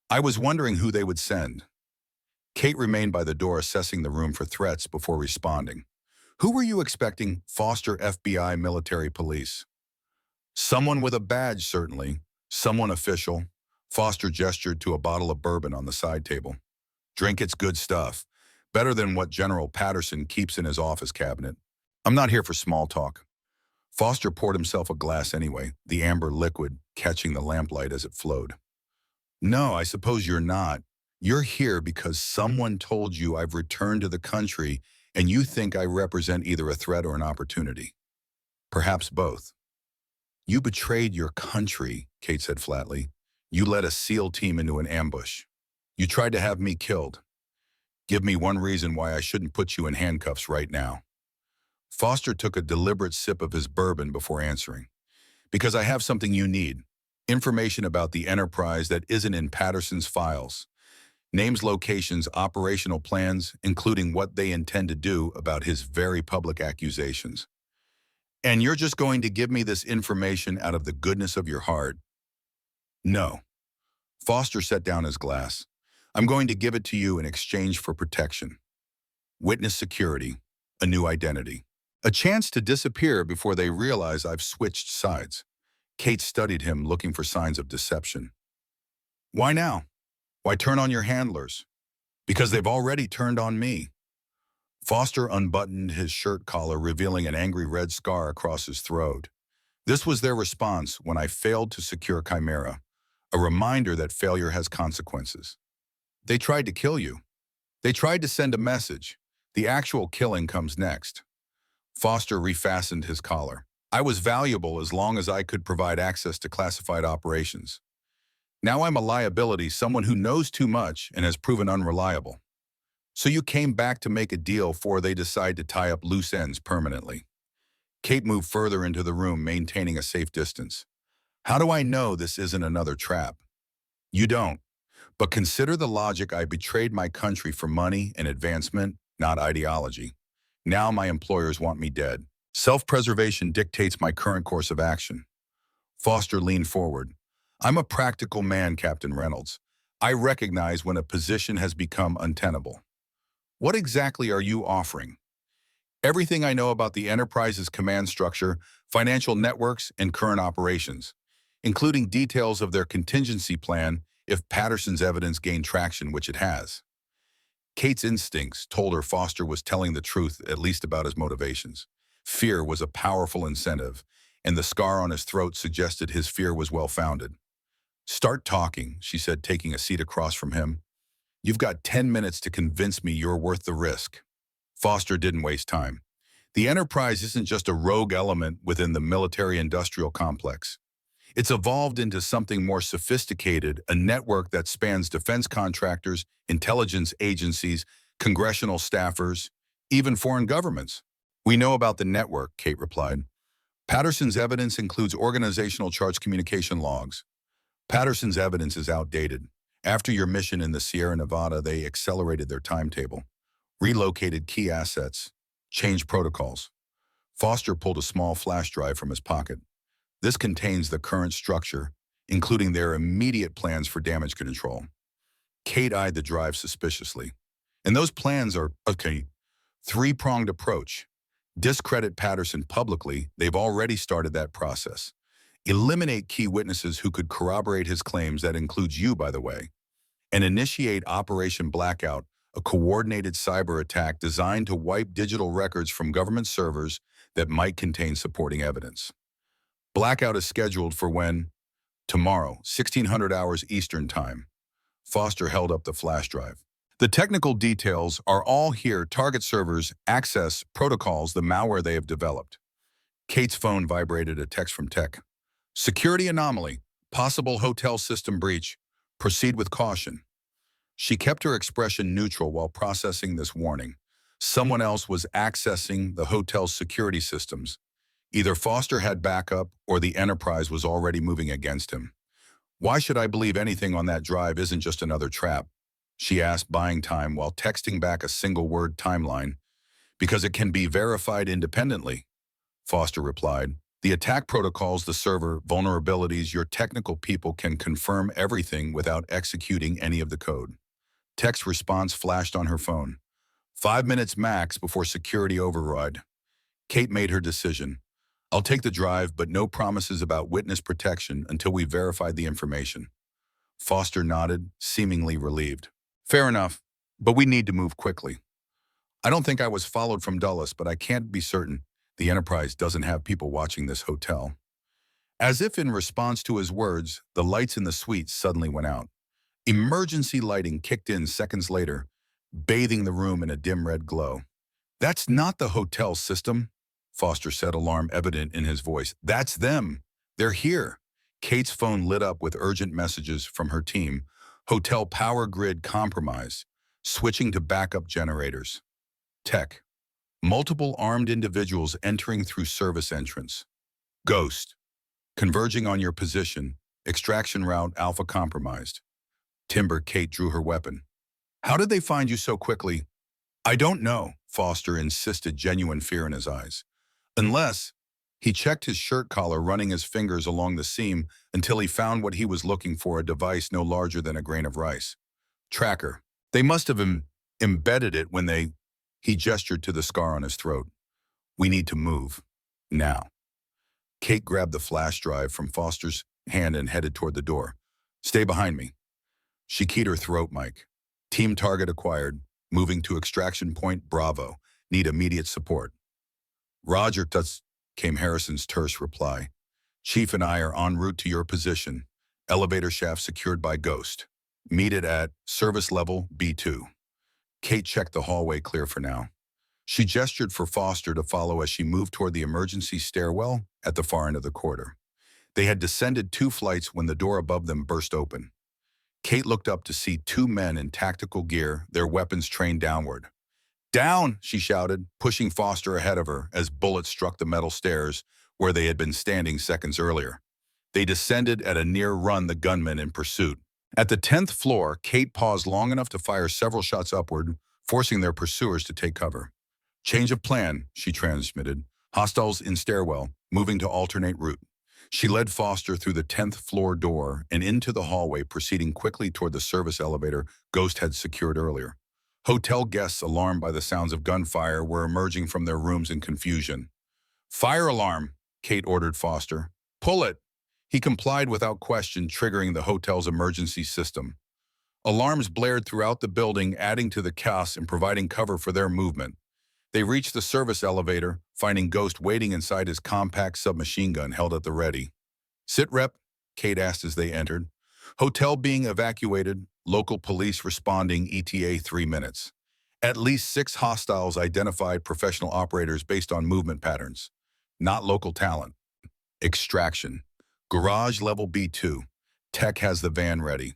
"I was wondering who they would send." Kate remained by the door assessing the room for threats before responding. "Who were you expecting, Foster FBI military police?" "Someone with a badge, certainly. Someone official." Foster gestured to a bottle of bourbon on the side table. "Drink its good stuff. Better than what General Patterson keeps in his office cabinet. I'm not here for small talk." Foster poured himself a glass anyway, the amber liquid catching the lamplight as it flowed. "No, I suppose you're not. You're here because someone told you I've returned to the country and you think I represent either a threat or an opportunity. Perhaps both." "You betrayed your country," Kate said flatly. "You led a SEAL team into an ambush. You tried to have me killed. Give me one reason why I shouldn't put you in handcuffs right now." Foster took a deliberate sip of his bourbon before answering. "Because I have something you need. Information about the enterprise that isn't in Patterson's files. Names, locations, operational plans, including what they intend to do about his very public accusations. And you're just going to give me this information out of the goodness of your heart?" "No." Foster set down his glass. "I'm going to give it to you in exchange for protection. Witness security, a new identity. A chance to disappear before they realize I've switched sides." Kate studied him, looking for signs of deception. "Why now? Why turn on your handlers?" "Because they've already turned on me." Foster unbuttoned his shirt collar, revealing an angry red scar across his throat. "This was their response when I failed to secure Chimera, a reminder that failure has consequences. They tried to kill you. They tried to send a message. The actual killing comes next." Foster refastened his collar. "I was valuable as long as I could provide access to classified operations. Now I'm a liability, someone who knows too much and has proven unreliable. So you came back to make a deal before they decide to tie up loose ends permanently." Kate moved further into the room, maintaining a safe distance. "How do I know this isn't another trap?" "You don't. But consider the logic. I betrayed my country for money and advancement, not ideology. Now my employers want me dead. Self-preservation dictates my current course of action." Foster leaned forward. "I'm a practical man, Captain Reynolds. I recognize when a position has become untenable. What exactly are you offering?" "Everything I know about the Enterprise's command structure, financial networks, and current operations, including details of their contingency plan if Patterson's evidence gained traction, which it has." Kate's instincts told her Foster was telling the truth, at least about his motivations. Fear was a powerful incentive, and the scar on his throat suggested his fear was well-founded. "Start talking," she said, taking a seat across from him. "You've got 10 minutes to convince me you're worth the risk." Foster didn't waste time. The Enterprise isn't just a rogue element within the military-industrial complex. It's evolved into something more sophisticated, a network that spans defense contractors, intelligence agencies, congressional staffers, even foreign governments. "We know about the network," Kate replied. "Patterson's evidence includes organizational charts communication logs. Patterson's evidence is outdated. After your mission in the Sierra Nevada, they accelerated their timetable, relocated key assets, changed protocols." Foster pulled a small flash drive from his pocket. "This contains the current structure, including their immediate plans for damage control." Kate eyed the drive suspiciously. "And those plans are, okay, three-pronged approach. Discredit Patterson publicly. They've already started that process. Eliminate key witnesses who could corroborate his claims, that includes you, by the way. And initiate Operation Blackout, a coordinated cyber attack designed to wipe digital records from government servers that might contain supporting evidence. Blackout is scheduled for when? Tomorrow, 1600 hours Eastern Time." Foster held up the flash drive. "The technical details are all here: target servers, access, protocols, the malware they have developed." Kate's phone vibrated, a text from Tech. "Security anomaly, possible hotel system breach. Proceed with caution." She kept her expression neutral while processing this warning. Someone else was accessing the hotel's security systems. Either Foster had backup or the Enterprise was already moving against him. "Why should I believe anything on that drive isn't just another trap?" she asked, buying time while texting back a single-word timeline. Because it can be verified independently, Foster replied. The attack protocols, the server, vulnerabilities, your technical people can confirm everything without executing any of the code. Text response flashed on her phone. 5 minutes max before security override. Kate made her decision. I'll take the drive, but no promises about witness protection until we verified the information. Foster nodded, seemingly relieved. Fair enough, but we need to move quickly. I don't think I was followed from Dulles, but I can't be certain. The Enterprise doesn't have people watching this hotel. As if in response to his words, the lights in the suite suddenly went out. Emergency lighting kicked in seconds later, bathing the room in a dim red glow. That's not the hotel system, Foster said, alarm evident in his voice. That's them. They're here. Kate's phone lit up with urgent messages from her team. Hotel power grid compromised. Switching to backup generators. Tech. Multiple armed individuals entering through service entrance. Ghost. Converging on your position. Extraction route alpha compromised. Timber. Kate drew her weapon. How did they find you so quickly? I don't know, Foster insisted, genuine fear in his eyes. Unless, he checked his shirt collar, running his fingers along the seam until he found what he was looking for, a device no larger than a grain of rice. Tracker. They must have embedded it when they... He gestured to the scar on his throat. We need to move. Now. Kate grabbed the flash drive from Foster's hand and headed toward the door. Stay behind me. She keyed her throat mic. Team target acquired. Moving to extraction point Bravo. Need immediate support. Roger, that's, came Harrison's terse reply. Chief and I are en route to your position. Elevator shaft secured by Ghost. Meet it at service level B2. Kate checked the hallway clear for now. She gestured for Foster to follow as she moved toward the emergency stairwell at the far end of the corridor. They had descended 2 flights when the door above them burst open. Kate looked up to see 2 men in tactical gear, their weapons trained downward. Down, she shouted, pushing Foster ahead of her as bullets struck the metal stairs where they had been standing seconds earlier. They descended at a near run, the gunmen in pursuit. At the 10th floor, Kate paused long enough to fire several shots upward, forcing their pursuers to take cover. Change of plan, she transmitted. Hostiles in stairwell, moving to alternate route. She led Foster through the 10th floor door and into the hallway, proceeding quickly toward the service elevator Ghost had secured earlier. Hotel guests, alarmed by the sounds of gunfire, were emerging from their rooms in confusion. Fire alarm, Kate ordered Foster. Pull it. He complied without question, triggering the hotel's emergency system. Alarms blared throughout the building, adding to the chaos and providing cover for their movement. They reached the service elevator, finding Ghost waiting inside his compact submachine gun held at the ready. Sit rep, Kate asked as they entered. Hotel being evacuated, local police responding ETA 3 minutes. At least 6 hostiles identified, professional operators based on movement patterns. Not local talent. Extraction. Garage level B2. Tech has the van ready.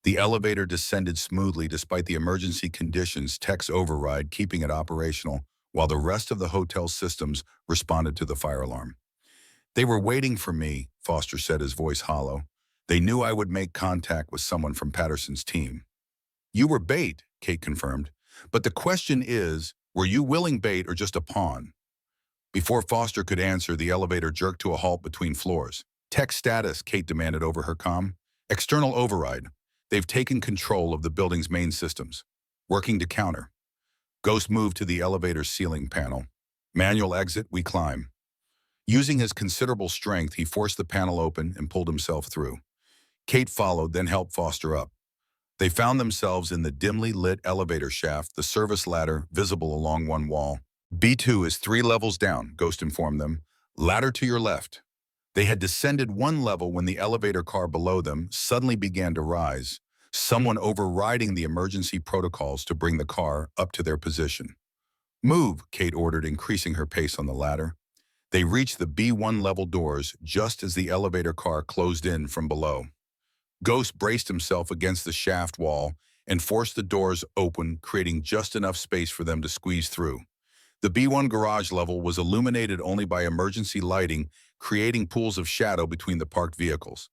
The elevator descended smoothly despite the emergency conditions. Tech's override keeping it operational, while the rest of the hotel systems responded to the fire alarm. They were waiting for me, Foster said, his voice hollow. They knew I would make contact with someone from Patterson's team. You were bait, Kate confirmed. But the question is, were you willing bait or just a pawn? Before Foster could answer, the elevator jerked to a halt between floors. Tech status, Kate demanded over her comm. External override. They've taken control of the building's main systems. Working to counter. Ghost moved to the elevator's ceiling panel. Manual exit, we climb. Using his considerable strength, he forced the panel open and pulled himself through. Kate followed, then helped Foster up. They found themselves in the dimly lit elevator shaft, the service ladder visible along one wall. B2 is 3 levels down, Ghost informed them. Ladder to your left. They had descended 1 level when the elevator car below them suddenly began to rise, someone overriding the emergency protocols to bring the car up to their position. Move, Kate ordered, increasing her pace on the ladder. They reached the B1 level doors just as the elevator car closed in from below. Ghost braced himself against the shaft wall and forced the doors open, creating just enough space for them to squeeze through. The B1 garage level was illuminated only by emergency lighting, creating pools of shadow between the parked vehicles.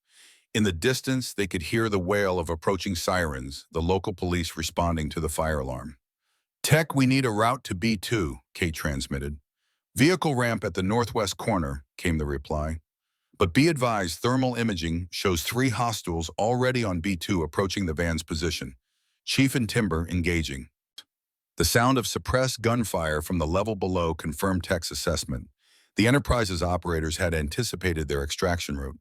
In the distance, they could hear the wail of approaching sirens, the local police responding to the fire alarm. "Tech, we need a route to B2, Kate transmitted. "Vehicle ramp at the northwest corner," came the reply. "But be advised, thermal imaging shows 3 hostiles already on B2 approaching the van's position. Chief and Timber engaging." The sound of suppressed gunfire from the level below confirmed Tech's assessment. The Enterprise's operators had anticipated their extraction route.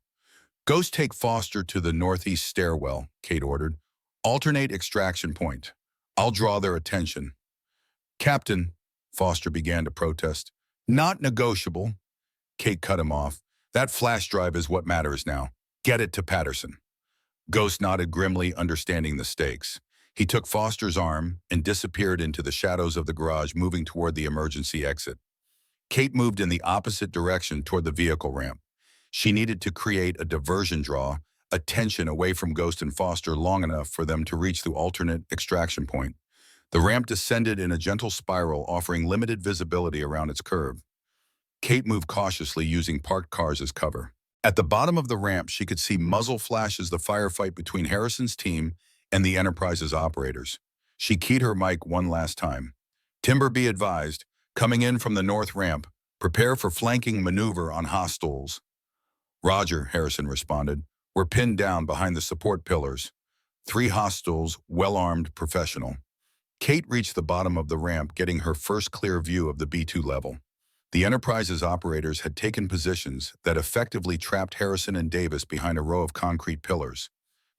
"Ghost, take Foster to the northeast stairwell," Kate ordered. "Alternate extraction point. I'll draw their attention." "Captain," Foster began to protest. "Not negotiable." Kate cut him off. "That flash drive is what matters now. Get it to Patterson." Ghost nodded grimly, understanding the stakes. He took Foster's arm and disappeared into the shadows of the garage, moving toward the emergency exit. Kate moved in the opposite direction toward the vehicle ramp. She needed to create a diversion draw, a tension away from Ghost and Foster long enough for them to reach the alternate extraction point. The ramp descended in a gentle spiral, offering limited visibility around its curve. Kate moved cautiously, using parked cars as cover. At the bottom of the ramp, she could see muzzle flashes the firefight between Harrison's team and the Enterprise's operators. She keyed her mic one last time. "Timber, be advised. Coming in from the north ramp. Prepare for flanking maneuver on hostiles." "Roger," Harrison responded. "We're pinned down behind the support pillars. 3 hostiles, well-armed, professional." Kate reached the bottom of the ramp, getting her first clear view of the B2 level. The Enterprise's operators had taken positions that effectively trapped Harrison and Davis behind a row of concrete pillars.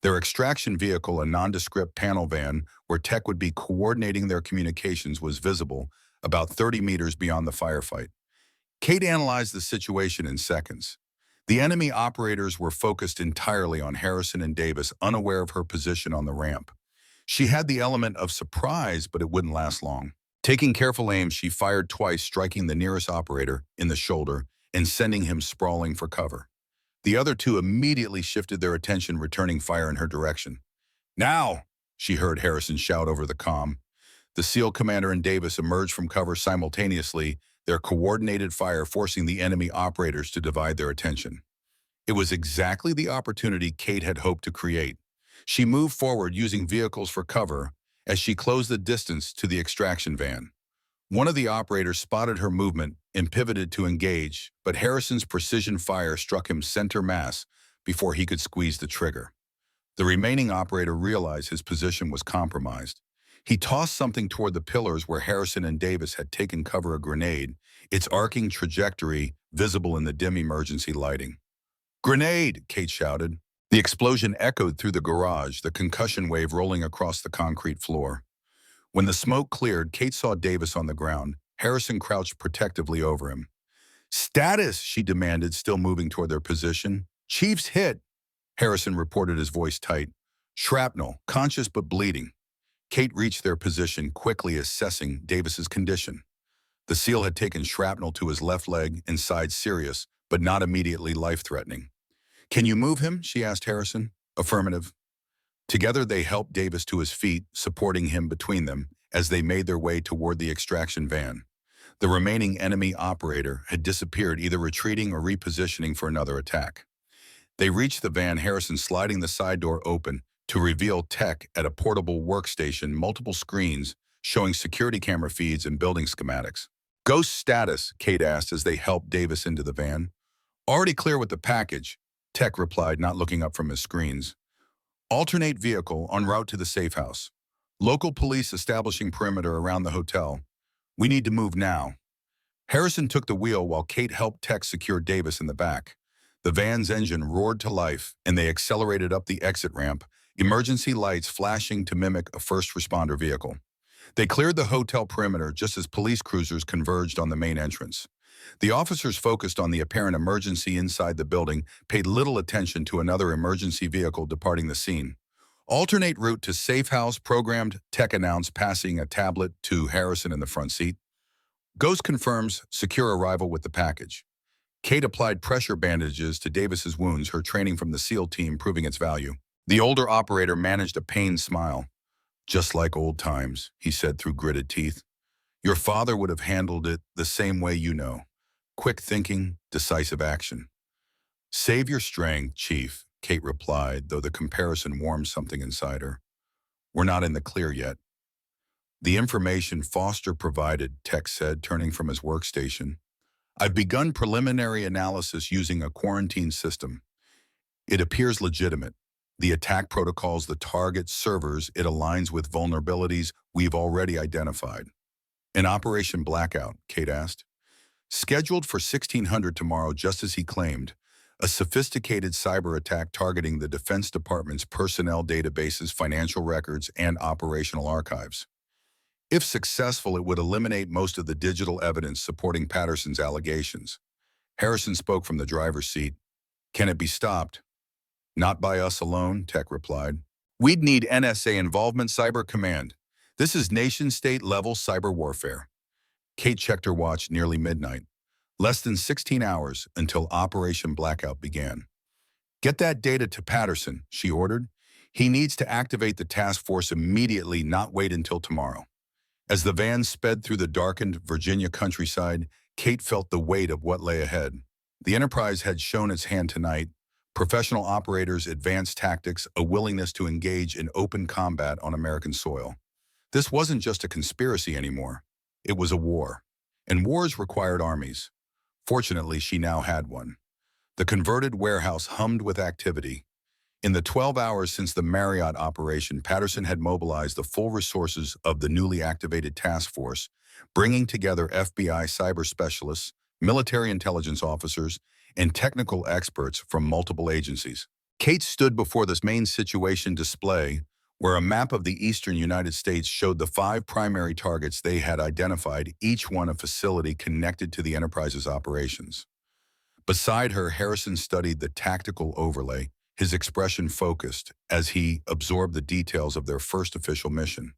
Their extraction vehicle, a nondescript panel van where Tech would be coordinating their communications, was visible about 30 meters beyond the firefight. Kate analyzed the situation in seconds. The enemy operators were focused entirely on Harrison and Davis, unaware of her position on the ramp. She had the element of surprise, but it wouldn't last long. Taking careful aim, she fired twice, striking the nearest operator in the shoulder and sending him sprawling for cover. The other 2 immediately shifted their attention, returning fire in her direction. "Now!" she heard Harrison shout over the comm. The SEAL commander and Davis emerged from cover simultaneously, their coordinated fire forcing the enemy operators to divide their attention. It was exactly the opportunity Kate had hoped to create. She moved forward, using vehicles for cover, as she closed the distance to the extraction van. One of the operators spotted her movement and pivoted to engage, but Harrison's precision fire struck him center mass before he could squeeze the trigger. The remaining operator realized his position was compromised. He tossed something toward the pillars where Harrison and Davis had taken cover, a grenade, its arcing trajectory visible in the dim emergency lighting. "Grenade!" Kate shouted. The explosion echoed through the garage, the concussion wave rolling across the concrete floor. When the smoke cleared, Kate saw Davis on the ground. Harrison crouched protectively over him. "Status!" she demanded, still moving toward their position. "Chief's hit!" Harrison reported, his voice tight. "Shrapnel, conscious but bleeding." Kate reached their position, quickly assessing Davis's condition. The SEAL had taken shrapnel to his left leg and side, serious, but not immediately life-threatening. "Can you move him?" she asked Harrison. "Affirmative." Together they helped Davis to his feet, supporting him between them as they made their way toward the extraction van. The remaining enemy operator had disappeared, either retreating or repositioning for another attack. They reached the van, Harrison sliding the side door open to reveal Tech at a portable workstation, multiple screens showing security camera feeds and building schematics. "Ghost status?" Kate asked as they helped Davis into the van. "Already clear with the package," Tech replied, not looking up from his screens. "Alternate vehicle en route to the safe house. Local police establishing perimeter around the hotel. We need to move now." Harrison took the wheel while Kate helped Tech secure Davis in the back. The van's engine roared to life, and they accelerated up the exit ramp, emergency lights flashing to mimic a first responder vehicle. They cleared the hotel perimeter just as police cruisers converged on the main entrance. The officers, focused on the apparent emergency inside the building, paid little attention to another emergency vehicle departing the scene. "Alternate route to safe house programmed," Tech announced, passing a tablet to Harrison in the front seat. "Ghost confirms secure arrival with the package." Kate applied pressure bandages to Davis's wounds, her training from the SEAL team proving its value. The older operator managed a pained smile. "Just like old times," he said through gritted teeth. "Your father would have handled it the same way you know. Quick thinking, decisive action." "Save your strength, Chief," Kate replied, though the comparison warmed something inside her. We're not in the clear yet. The information Foster provided, Tech said, turning from his workstation. I've begun preliminary analysis using a quarantine system. It appears legitimate. The attack protocols, the target servers, it aligns with vulnerabilities we've already identified. An Operation Blackout, Kate asked. Scheduled for 1600 tomorrow, just as he claimed, a sophisticated cyber attack targeting the Defense Department's personnel databases, financial records, and operational archives. If successful, it would eliminate most of the digital evidence supporting Patterson's allegations. Harrison spoke from the driver's seat. Can it be stopped? Not by us alone, Tech replied. We'd need NSA involvement, Cyber Command. This is nation-state level cyber warfare. Kate checked her watch, nearly midnight. Less than 16 hours until Operation Blackout began. Get that data to Patterson, she ordered. He needs to activate the task force immediately, not wait until tomorrow. As the van sped through the darkened Virginia countryside, Kate felt the weight of what lay ahead. The Enterprise had shown its hand tonight. Professional operators, advanced tactics, a willingness to engage in open combat on American soil. This wasn't just a conspiracy anymore. It was a war. And wars required armies. Fortunately, she now had one. The converted warehouse hummed with activity. In the 12 hours since the Marriott operation, Patterson had mobilized the full resources of the newly activated task force, bringing together FBI cyber specialists, military intelligence officers, and technical experts from multiple agencies. Kate stood before this main situation display, where a map of the eastern United States showed the 5 primary targets they had identified, each one a facility connected to the Enterprise's operations. Beside her, Harrison studied the tactical overlay, his expression focused as he absorbed the details of their first official mission.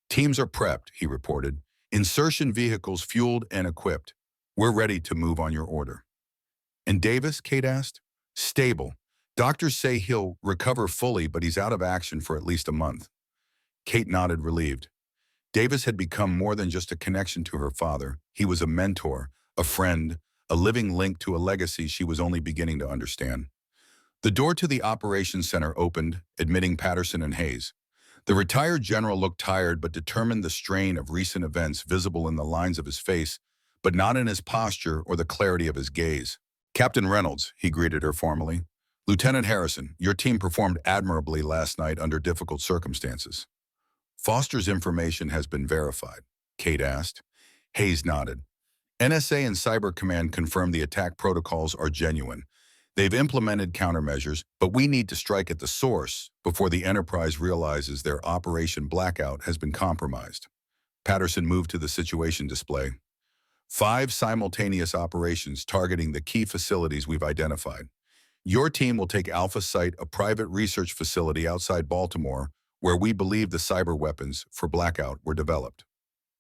Teams are prepped, he reported. Insertion vehicles fueled and equipped. We're ready to move on your order. And Davis, Kate asked? Stable. Doctors say he'll recover fully, but he's out of action for at least a month. Kate nodded, relieved. Davis had become more than just a connection to her father. He was a mentor, a friend, a living link to a legacy she was only beginning to understand. The door to the operations center opened, admitting Patterson and Hayes. The retired general looked tired but determined, the strain of recent events visible in the lines of his face, but not in his posture or the clarity of his gaze. Captain Reynolds, he greeted her formally. Lieutenant Harrison, your team performed admirably last night under difficult circumstances. Foster's information has been verified, Kate asked. Hayes nodded. NSA and Cyber Command confirmed the attack protocols are genuine. They've implemented countermeasures, but we need to strike at the source before the Enterprise realizes their Operation Blackout has been compromised. Patterson moved to the situation display. 5 simultaneous operations targeting the key facilities we've identified. Your team will take Alpha Site, a private research facility outside Baltimore, where we believe the cyber weapons for Blackout were developed.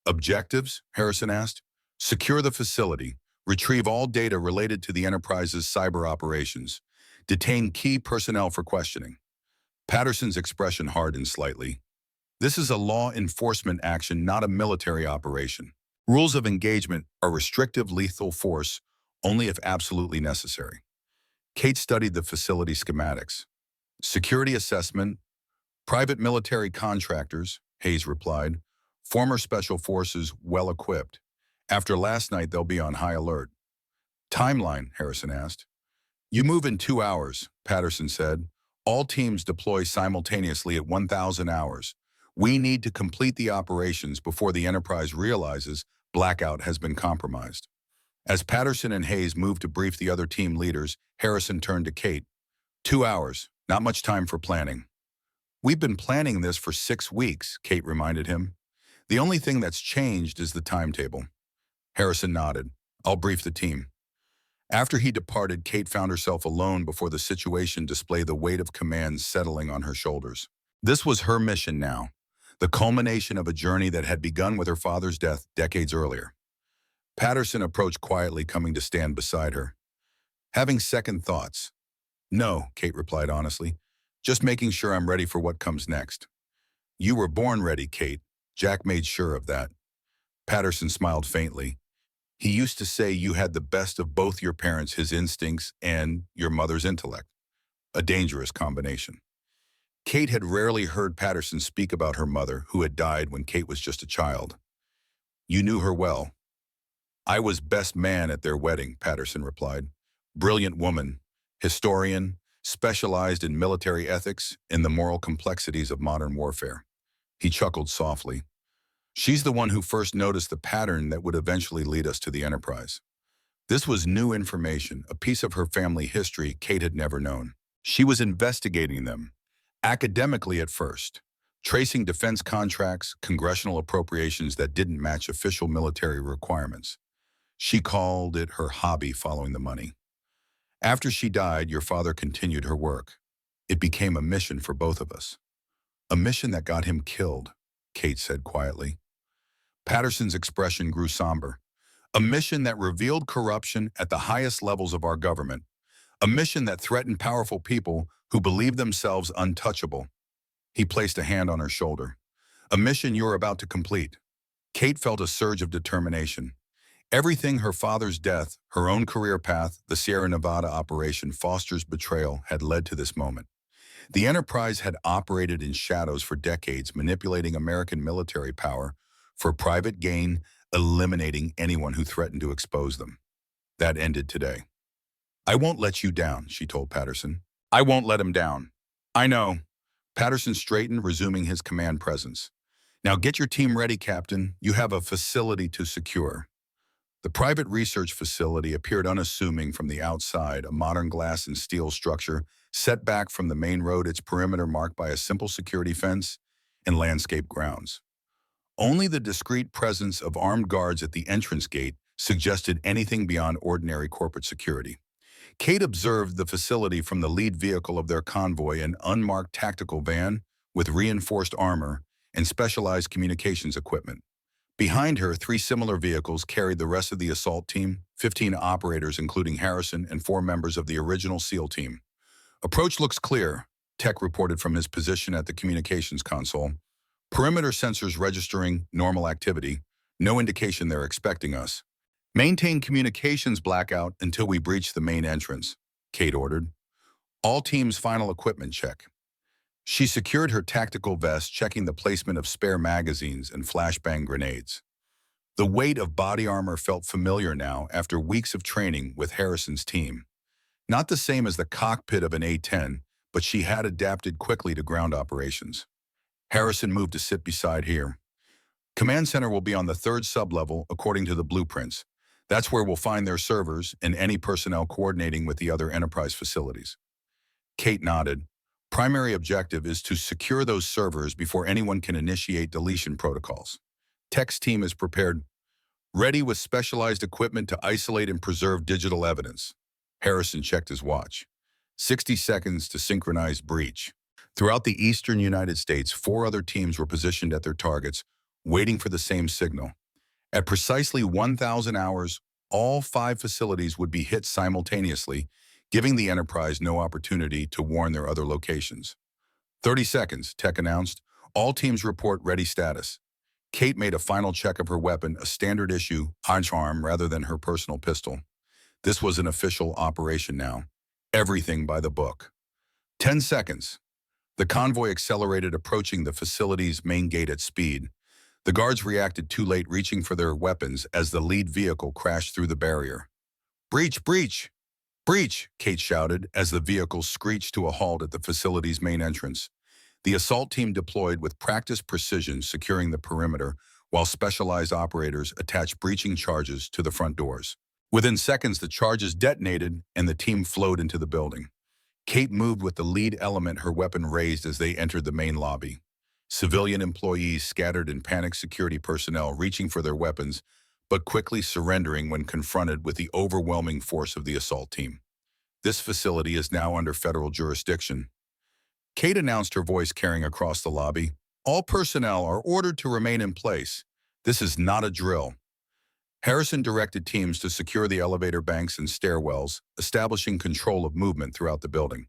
Objectives? Harrison asked. Secure the facility. Retrieve all data related to the Enterprise's cyber operations. Detain key personnel for questioning. Patterson's expression hardened slightly. This is a law enforcement action, not a military operation. Rules of engagement are restrictive lethal force only if absolutely necessary. Kate studied the facility schematics. Security assessment. Private military contractors, Hayes replied. Former special forces well equipped. After last night, they'll be on high alert. Timeline, Harrison asked. You move in 2 hours, Patterson said. All teams deploy simultaneously at 1,000 hours. We need to complete the operations before the Enterprise realizes Blackout has been compromised. As Patterson and Hayes moved to brief the other team leaders, Harrison turned to Kate. 2 hours, not much time for planning. We've been planning this for 6 weeks, Kate reminded him. The only thing that's changed is the timetable. Harrison nodded. I'll brief the team. After he departed, Kate found herself alone before the situation displayed the weight of command settling on her shoulders. This was her mission now, the culmination of a journey that had begun with her father's death decades earlier. Patterson approached quietly, coming to stand beside her. Having second thoughts. No, Kate replied honestly. Just making sure I'm ready for what comes next. You were born ready, Kate. Jack made sure of that. Patterson smiled faintly. He used to say you had the best of both your parents, his instincts and your mother's intellect. a dangerous combination. Kate had rarely heard Patterson speak about her mother, who had died when Kate was just a child. "You knew her well." "I was best man at their wedding," Patterson replied. "Brilliant woman, historian, specialized in military ethics and the moral complexities of modern warfare." He chuckled softly. "She's the one who first noticed the pattern that would eventually lead us to the Enterprise." This was new information, a piece of her family history Kate had never known. She was investigating them, academically at first, tracing defense contracts, congressional appropriations that didn't match official military requirements. She called it her hobby following the money. "After she died, your father continued her work. It became a mission for both of us." "A mission that got him killed," Kate said quietly. Patterson's expression grew somber. "A mission that revealed corruption at the highest levels of our government. A mission that threatened powerful people who believed themselves untouchable." He placed a hand on her shoulder. "A mission you're about to complete." Kate felt a surge of determination. Everything her father's death, her own career path, the Sierra Nevada operation, Foster's betrayal had led to this moment. The Enterprise had operated in shadows for decades, manipulating American military power for private gain, eliminating anyone who threatened to expose them. That ended today. "I won't let you down," she told Patterson. "I won't let him down." "I know." Patterson straightened, resuming his command presence. "Now get your team ready, Captain. You have a facility to secure." The private research facility appeared unassuming from the outside, a modern glass and steel structure set back from the main road, its perimeter marked by a simple security fence and landscape grounds. Only the discreet presence of armed guards at the entrance gate suggested anything beyond ordinary corporate security. Kate observed the facility from the lead vehicle of their convoy, an unmarked tactical van with reinforced armor and specialized communications equipment. Behind her, 3 similar vehicles carried the rest of the assault team, 15 operators including Harrison and 4 members of the original SEAL team. "Approach looks clear," Tech reported from his position at the communications console. "Perimeter sensors registering normal activity. No indication they're expecting us." "Maintain communications blackout until we breach the main entrance," Kate ordered. "All teams' final equipment check." She secured her tactical vest, checking the placement of spare magazines and flashbang grenades. The weight of body armor felt familiar now after weeks of training with Harrison's team. Not the same as the cockpit of an A-10, but she had adapted quickly to ground operations. Harrison moved to sit beside her. "Command center will be on the 3rd sublevel according to the blueprints. That's where we'll find their servers and any personnel coordinating with the other Enterprise facilities." Kate nodded. "Primary objective is to secure those servers before anyone can initiate deletion protocols. Tech's team is prepared, ready with specialized equipment to isolate and preserve digital evidence." Harrison checked his watch. 60 seconds to synchronize breach. Throughout the eastern United States, 4 other teams were positioned at their targets, waiting for the same signal. At precisely 1,000 hours, all 5 facilities would be hit simultaneously, giving the Enterprise no opportunity to warn their other locations. 30 seconds, Tech announced. "All teams report ready status." Kate made a final check of her weapon, a standard-issue arm rather than her personal pistol. This was an official operation now. Everything by the book. 10 seconds. The convoy accelerated, approaching the facility's main gate at speed. The guards reacted too late, reaching for their weapons as the lead vehicle crashed through the barrier. "Breach! Breach! Breach!" Kate shouted as the vehicle screeched to a halt at the facility's main entrance. The assault team deployed with practiced precision, securing the perimeter, while specialized operators attached breaching charges to the front doors. Within seconds, the charges detonated and the team flowed into the building. Kate moved with the lead element, her weapon raised as they entered the main lobby. Civilian employees scattered in panic, security personnel reaching for their weapons, but quickly surrendering when confronted with the overwhelming force of the assault team. "This facility is now under federal jurisdiction," Kate announced, her voice carrying across the lobby. "All personnel are ordered to remain in place. This is not a drill." Harrison directed teams to secure the elevator banks and stairwells, establishing control of movement throughout the building.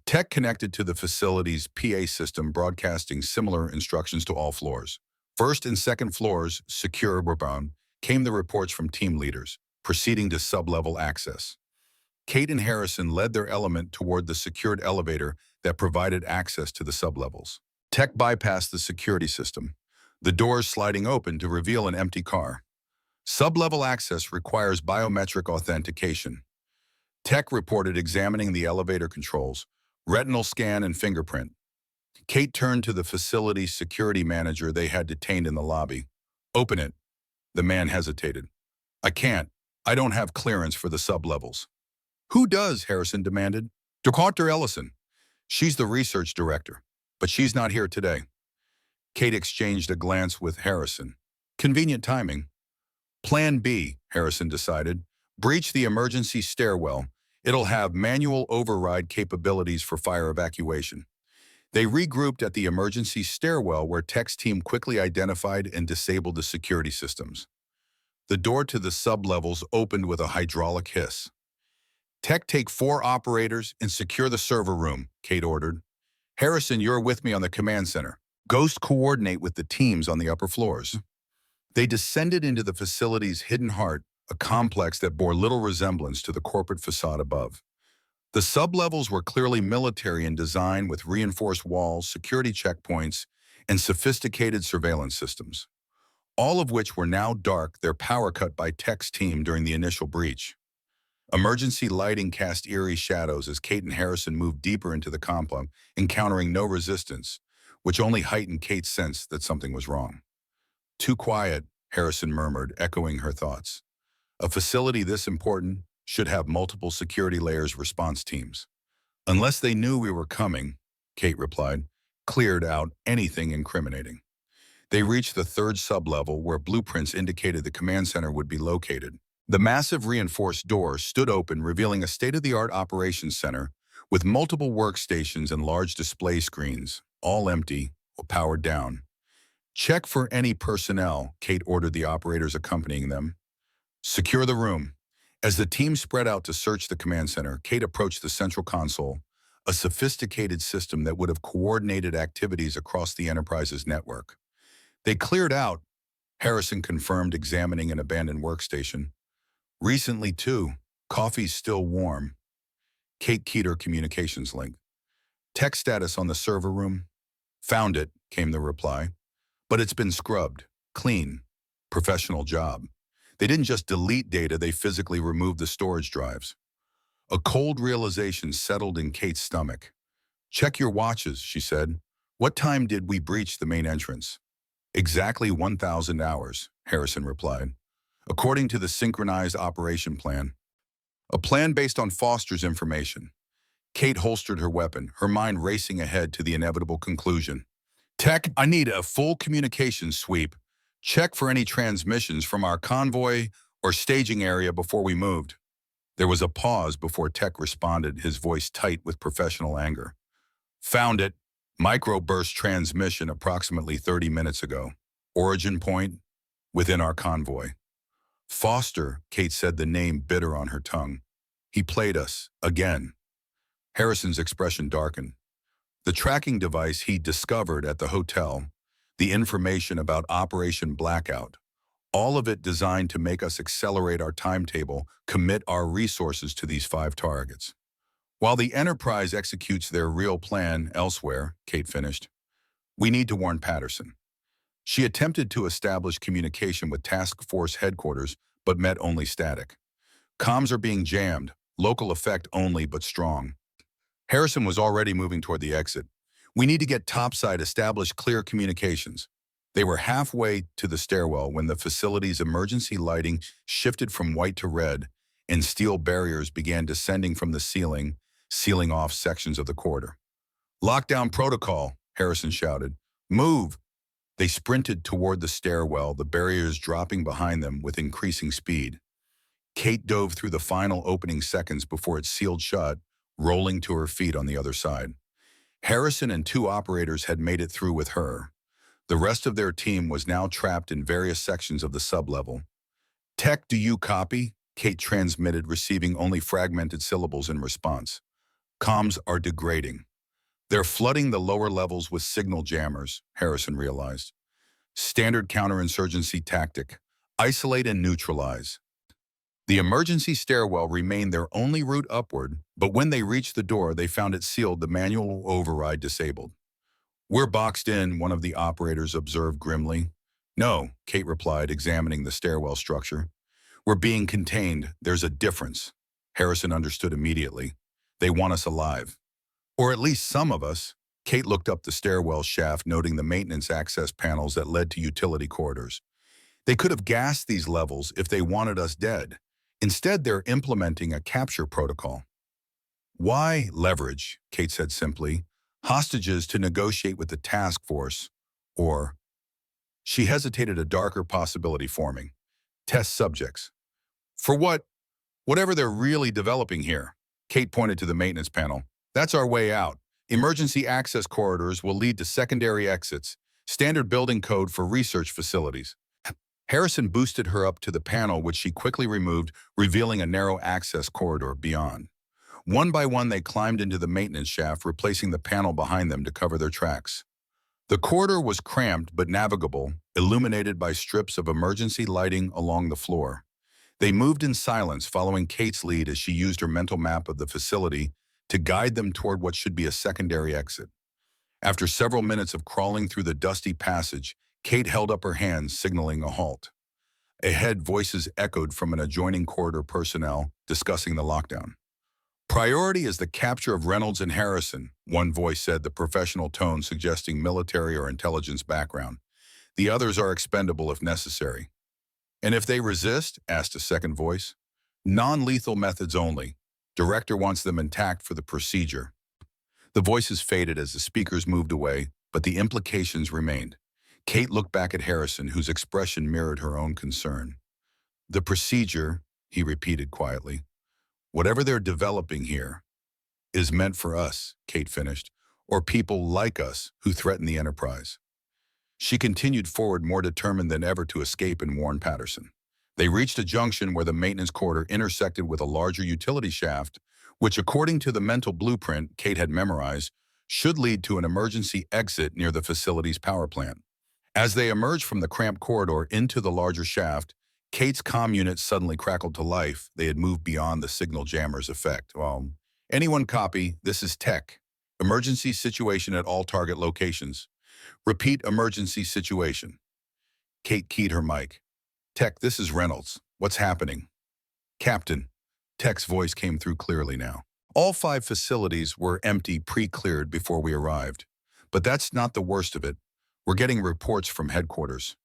Tech connected to the facility's PA system, broadcasting similar instructions to all floors. First and second floors, secure, were bound, came the reports from team leaders, proceeding to sub-level access. Kate and Harrison led their element toward the secured elevator that provided access to the sublevels. Tech bypassed the security system, the doors sliding open to reveal an empty car. Sublevel access requires biometric authentication. Tech reported examining the elevator controls, retinal scan and fingerprint. Kate turned to the facility's security manager they had detained in the lobby. "Open it." The man hesitated. "I can't. I don't have clearance for the sublevels." "Who does?" Harrison demanded. "Dr. Ellison. She's the research director, but she's not here today." Kate exchanged a glance with Harrison. Convenient timing. Plan B, Harrison decided. Breach the emergency stairwell. It'll have manual override capabilities for fire evacuation. They regrouped at the emergency stairwell where Tech's team quickly identified and disabled the security systems. The door to the sublevels opened with a hydraulic hiss. "Tech, take 4 operators and secure the server room," Kate ordered. "Harrison, you're with me on the command center. Ghost coordinate with the teams on the upper floors." They descended into the facility's hidden heart, a complex that bore little resemblance to the corporate facade above. The sublevels were clearly military in design with reinforced walls, security checkpoints, and sophisticated surveillance systems, all of which were now dark, their power cut by Tech's team during the initial breach. Emergency lighting cast eerie shadows as Kate and Harrison moved deeper into the compound, encountering no resistance, which only heightened Kate's sense that something was wrong. "Too quiet," Harrison murmured, echoing her thoughts. "A facility this important should have multiple security layers response teams." "Unless they knew we were coming," Kate replied, cleared out anything incriminating. They reached the 3rd sublevel where blueprints indicated the command center would be located. The massive reinforced door stood open, revealing a state-of-the-art operations center with multiple workstations and large display screens, all empty or powered down. "Check for any personnel," Kate ordered the operators accompanying them. "Secure the room." As the team spread out to search the command center, Kate approached the central console, a sophisticated system that would have coordinated activities across the Enterprise's network. "They cleared out," Harrison confirmed, examining an abandoned workstation. "Recently, too. Coffee's still warm." Kate keyed her communications link. "Tech status on the server room?" "Found it," came the reply. "But it's been scrubbed. Clean. Professional job." They didn't just delete data, they physically removed the storage drives. A cold realization settled in Kate's stomach. "Check your watches," she said. "What time did we breach the main entrance?" "Exactly 1,000 hours, Harrison replied. "According to the synchronized operation plan." A plan based on Foster's information. Kate holstered her weapon, her mind racing ahead to the inevitable conclusion. "Tech, I need a full communications sweep. Check for any transmissions from our convoy or staging area before we moved." There was a pause before Tech responded, his voice tight with professional anger. "Found it. Microburst transmission approximately 30 minutes ago. Origin point within our convoy." "Foster," Kate said, the name bitter on her tongue. "He played us, again." Harrison's expression darkened. The tracking device he discovered at the hotel, the information about Operation Blackout, all of it designed to make us accelerate our timetable, commit our resources to these 5 targets. "While the Enterprise executes their real plan elsewhere," Kate finished, "we need to warn Patterson." She attempted to establish communication with Task Force headquarters, but met only static. "Comms are being jammed, local effect only but strong." Harrison was already moving toward the exit. "We need to get topside, establish clear communications." They were halfway to the stairwell when the facility's emergency lighting shifted from white to red, and steel barriers began descending from the ceiling, sealing off sections of the corridor. "Lockdown protocol," Harrison shouted. "Move!" They sprinted toward the stairwell, the barriers dropping behind them with increasing speed. Kate dove through the final opening seconds before it sealed shut, rolling to her feet on the other side. Harrison and 2 operators had made it through with her. The rest of their team was now trapped in various sections of the sublevel. "Tech, do you copy?" Kate transmitted, receiving only fragmented syllables in response. "Comms are degrading." "They're flooding the lower levels with signal jammers," Harrison realized. "Standard counterinsurgency tactic. Isolate and neutralize." The emergency stairwell remained their only route upward, but when they reached the door, they found it sealed, the manual override disabled. "We're boxed in," one of the operators observed grimly. "No," Kate replied, examining the stairwell structure. "We're being contained. There's a difference." Harrison understood immediately. "They want us alive. Or at least some of us." Kate looked up the stairwell shaft, noting the maintenance access panels that led to utility corridors. "They could have gassed these levels if they wanted us dead. Instead, they're implementing a capture protocol." "Why leverage?" Kate said simply. "Hostages to negotiate with the task force, or—" She hesitated, a darker possibility forming. "Test subjects. For what? Whatever they're really developing here." Kate pointed to the maintenance panel. "That's our way out. Emergency access corridors will lead to secondary exits, standard building code for research facilities." Harrison boosted her up to the panel, which she quickly removed, revealing a narrow access corridor beyond. One by one, they climbed into the maintenance shaft, replacing the panel behind them to cover their tracks. The corridor was cramped but navigable, illuminated by strips of emergency lighting along the floor. They moved in silence, following Kate's lead as she used her mental map of the facility to guide them toward what should be a secondary exit. After several minutes of crawling through the dusty passage, Kate held up her hands, signaling a halt. Ahead, voices echoed from an adjoining corridor, personnel discussing the lockdown. "Priority is the capture of Reynolds and Harrison," one voice said, the professional tone suggesting military or intelligence background. "The others are expendable if necessary." "And if they resist?" asked a second voice. "Non-lethal methods only. Director wants them intact for the procedure." The voices faded as the speakers moved away, but the implications remained. Kate looked back at Harrison, whose expression mirrored her own concern. "The procedure," he repeated quietly. "Whatever they're developing here is meant for us," Kate finished, "or people like us who threaten the Enterprise." She continued forward, more determined than ever to escape and warn Patterson. They reached a junction where the maintenance corridor intersected with a larger utility shaft, which, according to the mental blueprint Kate had memorized, should lead to an emergency exit near the facility's power plant. As they emerged from the cramped corridor into the larger shaft, Kate's comm unit suddenly crackled to life. They had moved beyond the signal jammer's effect. "Anyone copy? This is Tech. Emergency situation at all target locations. Repeat, emergency situation." Kate keyed her mic. "Tech, this is Reynolds. What's happening?" "Captain." Tech's voice came through clearly now. "All 5 facilities were empty, pre-cleared before we arrived. But that's not the worst of it. We're getting reports from headquarters.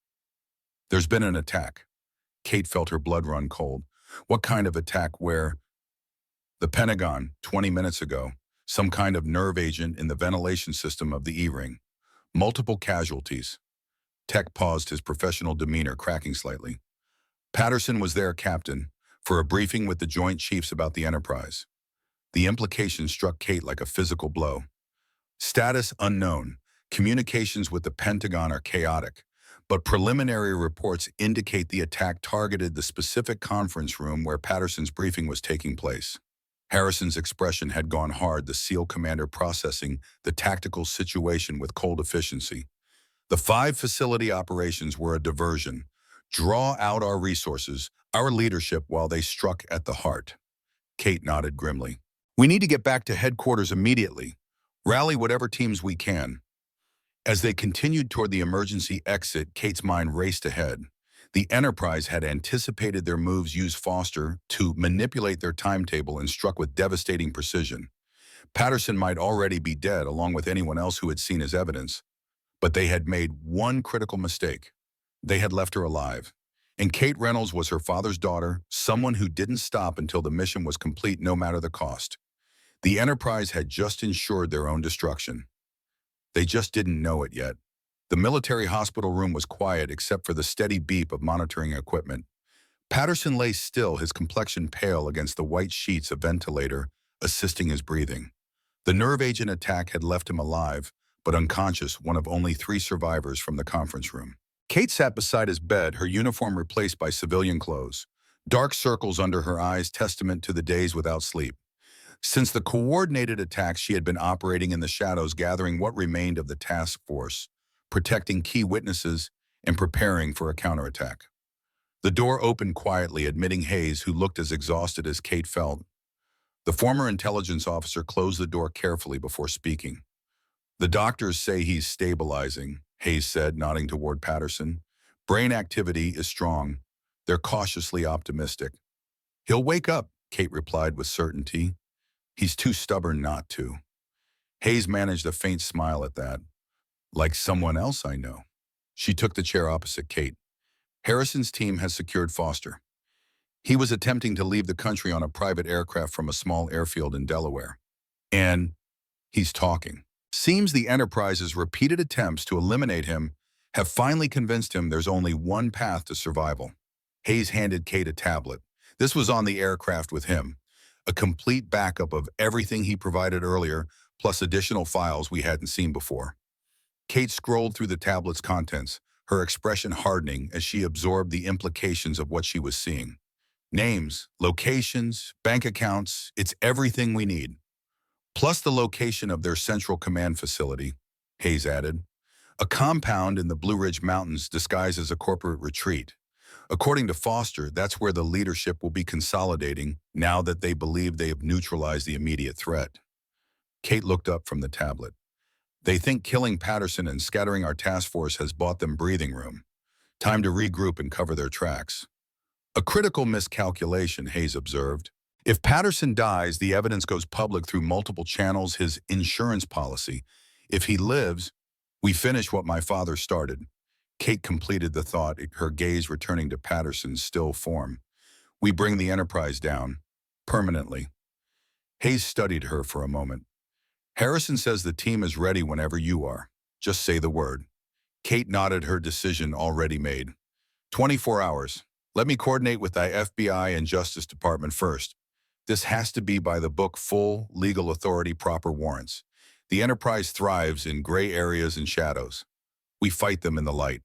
There's been an attack." Kate felt her blood run cold. "What kind of attack? Where?" "The Pentagon, 20 minutes ago. Some kind of nerve agent in the ventilation system of the E-ring. Multiple casualties." Tech paused, his professional demeanor cracking slightly. "Patterson was there, Captain, for a briefing with the Joint Chiefs about the Enterprise." The implication struck Kate like a physical blow. "Status unknown. Communications with the Pentagon are chaotic, but preliminary reports indicate the attack targeted the specific conference room where Patterson's briefing was taking place." Harrison's expression had gone hard, the SEAL commander processing the tactical situation with cold efficiency. "The 5 facility operations were a diversion. Draw out our resources, our leadership, while they struck at the heart." Kate nodded grimly. "We need to get back to headquarters immediately. Rally whatever teams we can." As they continued toward the emergency exit, Kate's mind raced ahead. The Enterprise had anticipated their moves, used Foster to manipulate their timetable, and struck with devastating precision. Patterson might already be dead, along with anyone else who had seen his evidence. But they had made one critical mistake. They had left her alive. And Kate Reynolds was her father's daughter, someone who didn't stop until the mission was complete, no matter the cost. The Enterprise had just ensured their own destruction. They just didn't know it yet. The military hospital room was quiet except for the steady beep of monitoring equipment. Patterson lay still, his complexion pale against the white sheets of ventilator assisting his breathing. The nerve agent attack had left him alive, but unconscious, one of only 3 survivors from the conference room. Kate sat beside his bed, her uniform replaced by civilian clothes. Dark circles under her eyes, testament to the days without sleep. Since the coordinated attack, she had been operating in the shadows, gathering what remained of the task force, protecting key witnesses, and preparing for a counterattack. The door opened quietly, admitting Hayes, who looked as exhausted as Kate felt. The former intelligence officer closed the door carefully before speaking. "The doctors say he's stabilizing," Hayes said, nodding toward Patterson. "Brain activity is strong. They're cautiously optimistic." "He'll wake up," Kate replied with certainty. "He's too stubborn not to." Hayes managed a faint smile at that. "Like someone else I know." She took the chair opposite Kate. "Harrison's team has secured Foster. He was attempting to leave the country on a private aircraft from a small airfield in Delaware. And he's talking. Seems the Enterprise's repeated attempts to eliminate him have finally convinced him there's only one path to survival." Hayes handed Kate a tablet. This was on the aircraft with him, a complete backup of everything he provided earlier, plus additional files we hadn't seen before. Kate scrolled through the tablet's contents, her expression hardening as she absorbed the implications of what she was seeing. Names, locations, bank accounts, it's everything we need. Plus the location of their central command facility, Hayes added. A compound in the Blue Ridge Mountains disguised as a corporate retreat. According to Foster, that's where the leadership will be consolidating now that they believe they have neutralized the immediate threat. Kate looked up from the tablet. "They think killing Patterson and scattering our task force has bought them breathing room. Time to regroup and cover their tracks." "A critical miscalculation," Hayes observed. "If Patterson dies, the evidence goes public through multiple channels, his insurance policy. If he lives, we finish what my father started." Kate completed the thought, her gaze returning to Patterson's still form. "We bring the Enterprise down. Permanently." Hayes studied her for a moment. "Harrison says the team is ready whenever you are. Just say the word." Kate nodded, her decision already made. 24 hours. Let me coordinate with the FBI and Justice Department first. This has to be by the book, full legal authority, proper warrants. The Enterprise thrives in gray areas and shadows. We fight them in the light.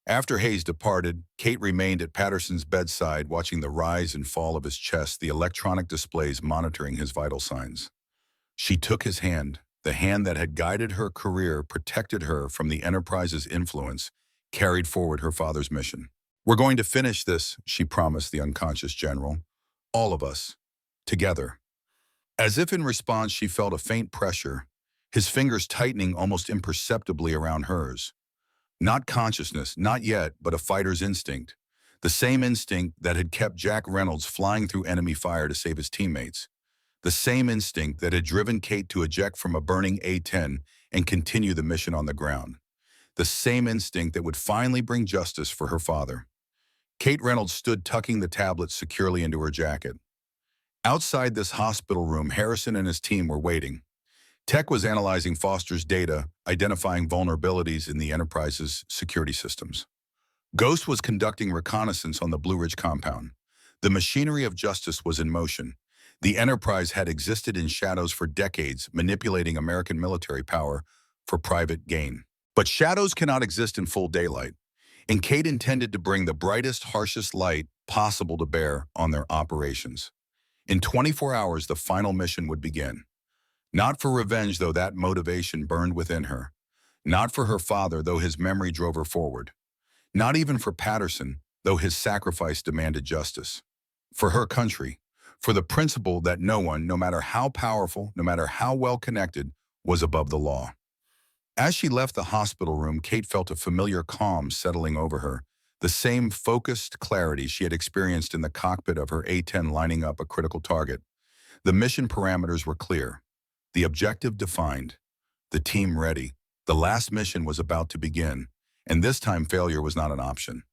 After Hayes departed, Kate remained at Patterson's bedside, watching the rise and fall of his chest, the electronic displays monitoring his vital signs. She took his hand, the hand that had guided her career, protected her from the Enterprise's influence, carried forward her father's mission. "We're going to finish this," she promised the unconscious general. "All of us. Together." As if in response, she felt a faint pressure, his fingers tightening almost imperceptibly around hers. Not consciousness, not yet, but a fighter's instinct. The same instinct that had kept Jack Reynolds flying through enemy fire to save his teammates. The same instinct that had driven Kate to eject from a burning A-10 and continue the mission on the ground. The same instinct that would finally bring justice for her father. Kate Reynolds stood tucking the tablet securely into her jacket. Outside this hospital room, Harrison and his team were waiting. Tech was analyzing Foster's data, identifying vulnerabilities in the Enterprise's security systems. Ghost was conducting reconnaissance on the Blue Ridge compound. The machinery of justice was in motion. The Enterprise had existed in shadows for decades, manipulating American military power for private gain. But shadows cannot exist in full daylight, and Kate intended to bring the brightest, harshest light possible to bear on their operations. In 24 hours, the final mission would begin. Not for revenge, though that motivation burned within her. Not for her father, though his memory drove her forward. Not even for Patterson, though his sacrifice demanded justice. For her country, for the principle that no one, no matter how powerful, no matter how well connected, was above the law. As she left the hospital room, Kate felt a familiar calm settling over her, the same focused clarity she had experienced in the cockpit of her A-10 lining up a critical target. The mission parameters were clear, the objective defined, the team ready. The last mission was about to begin, and this time failure was not an option.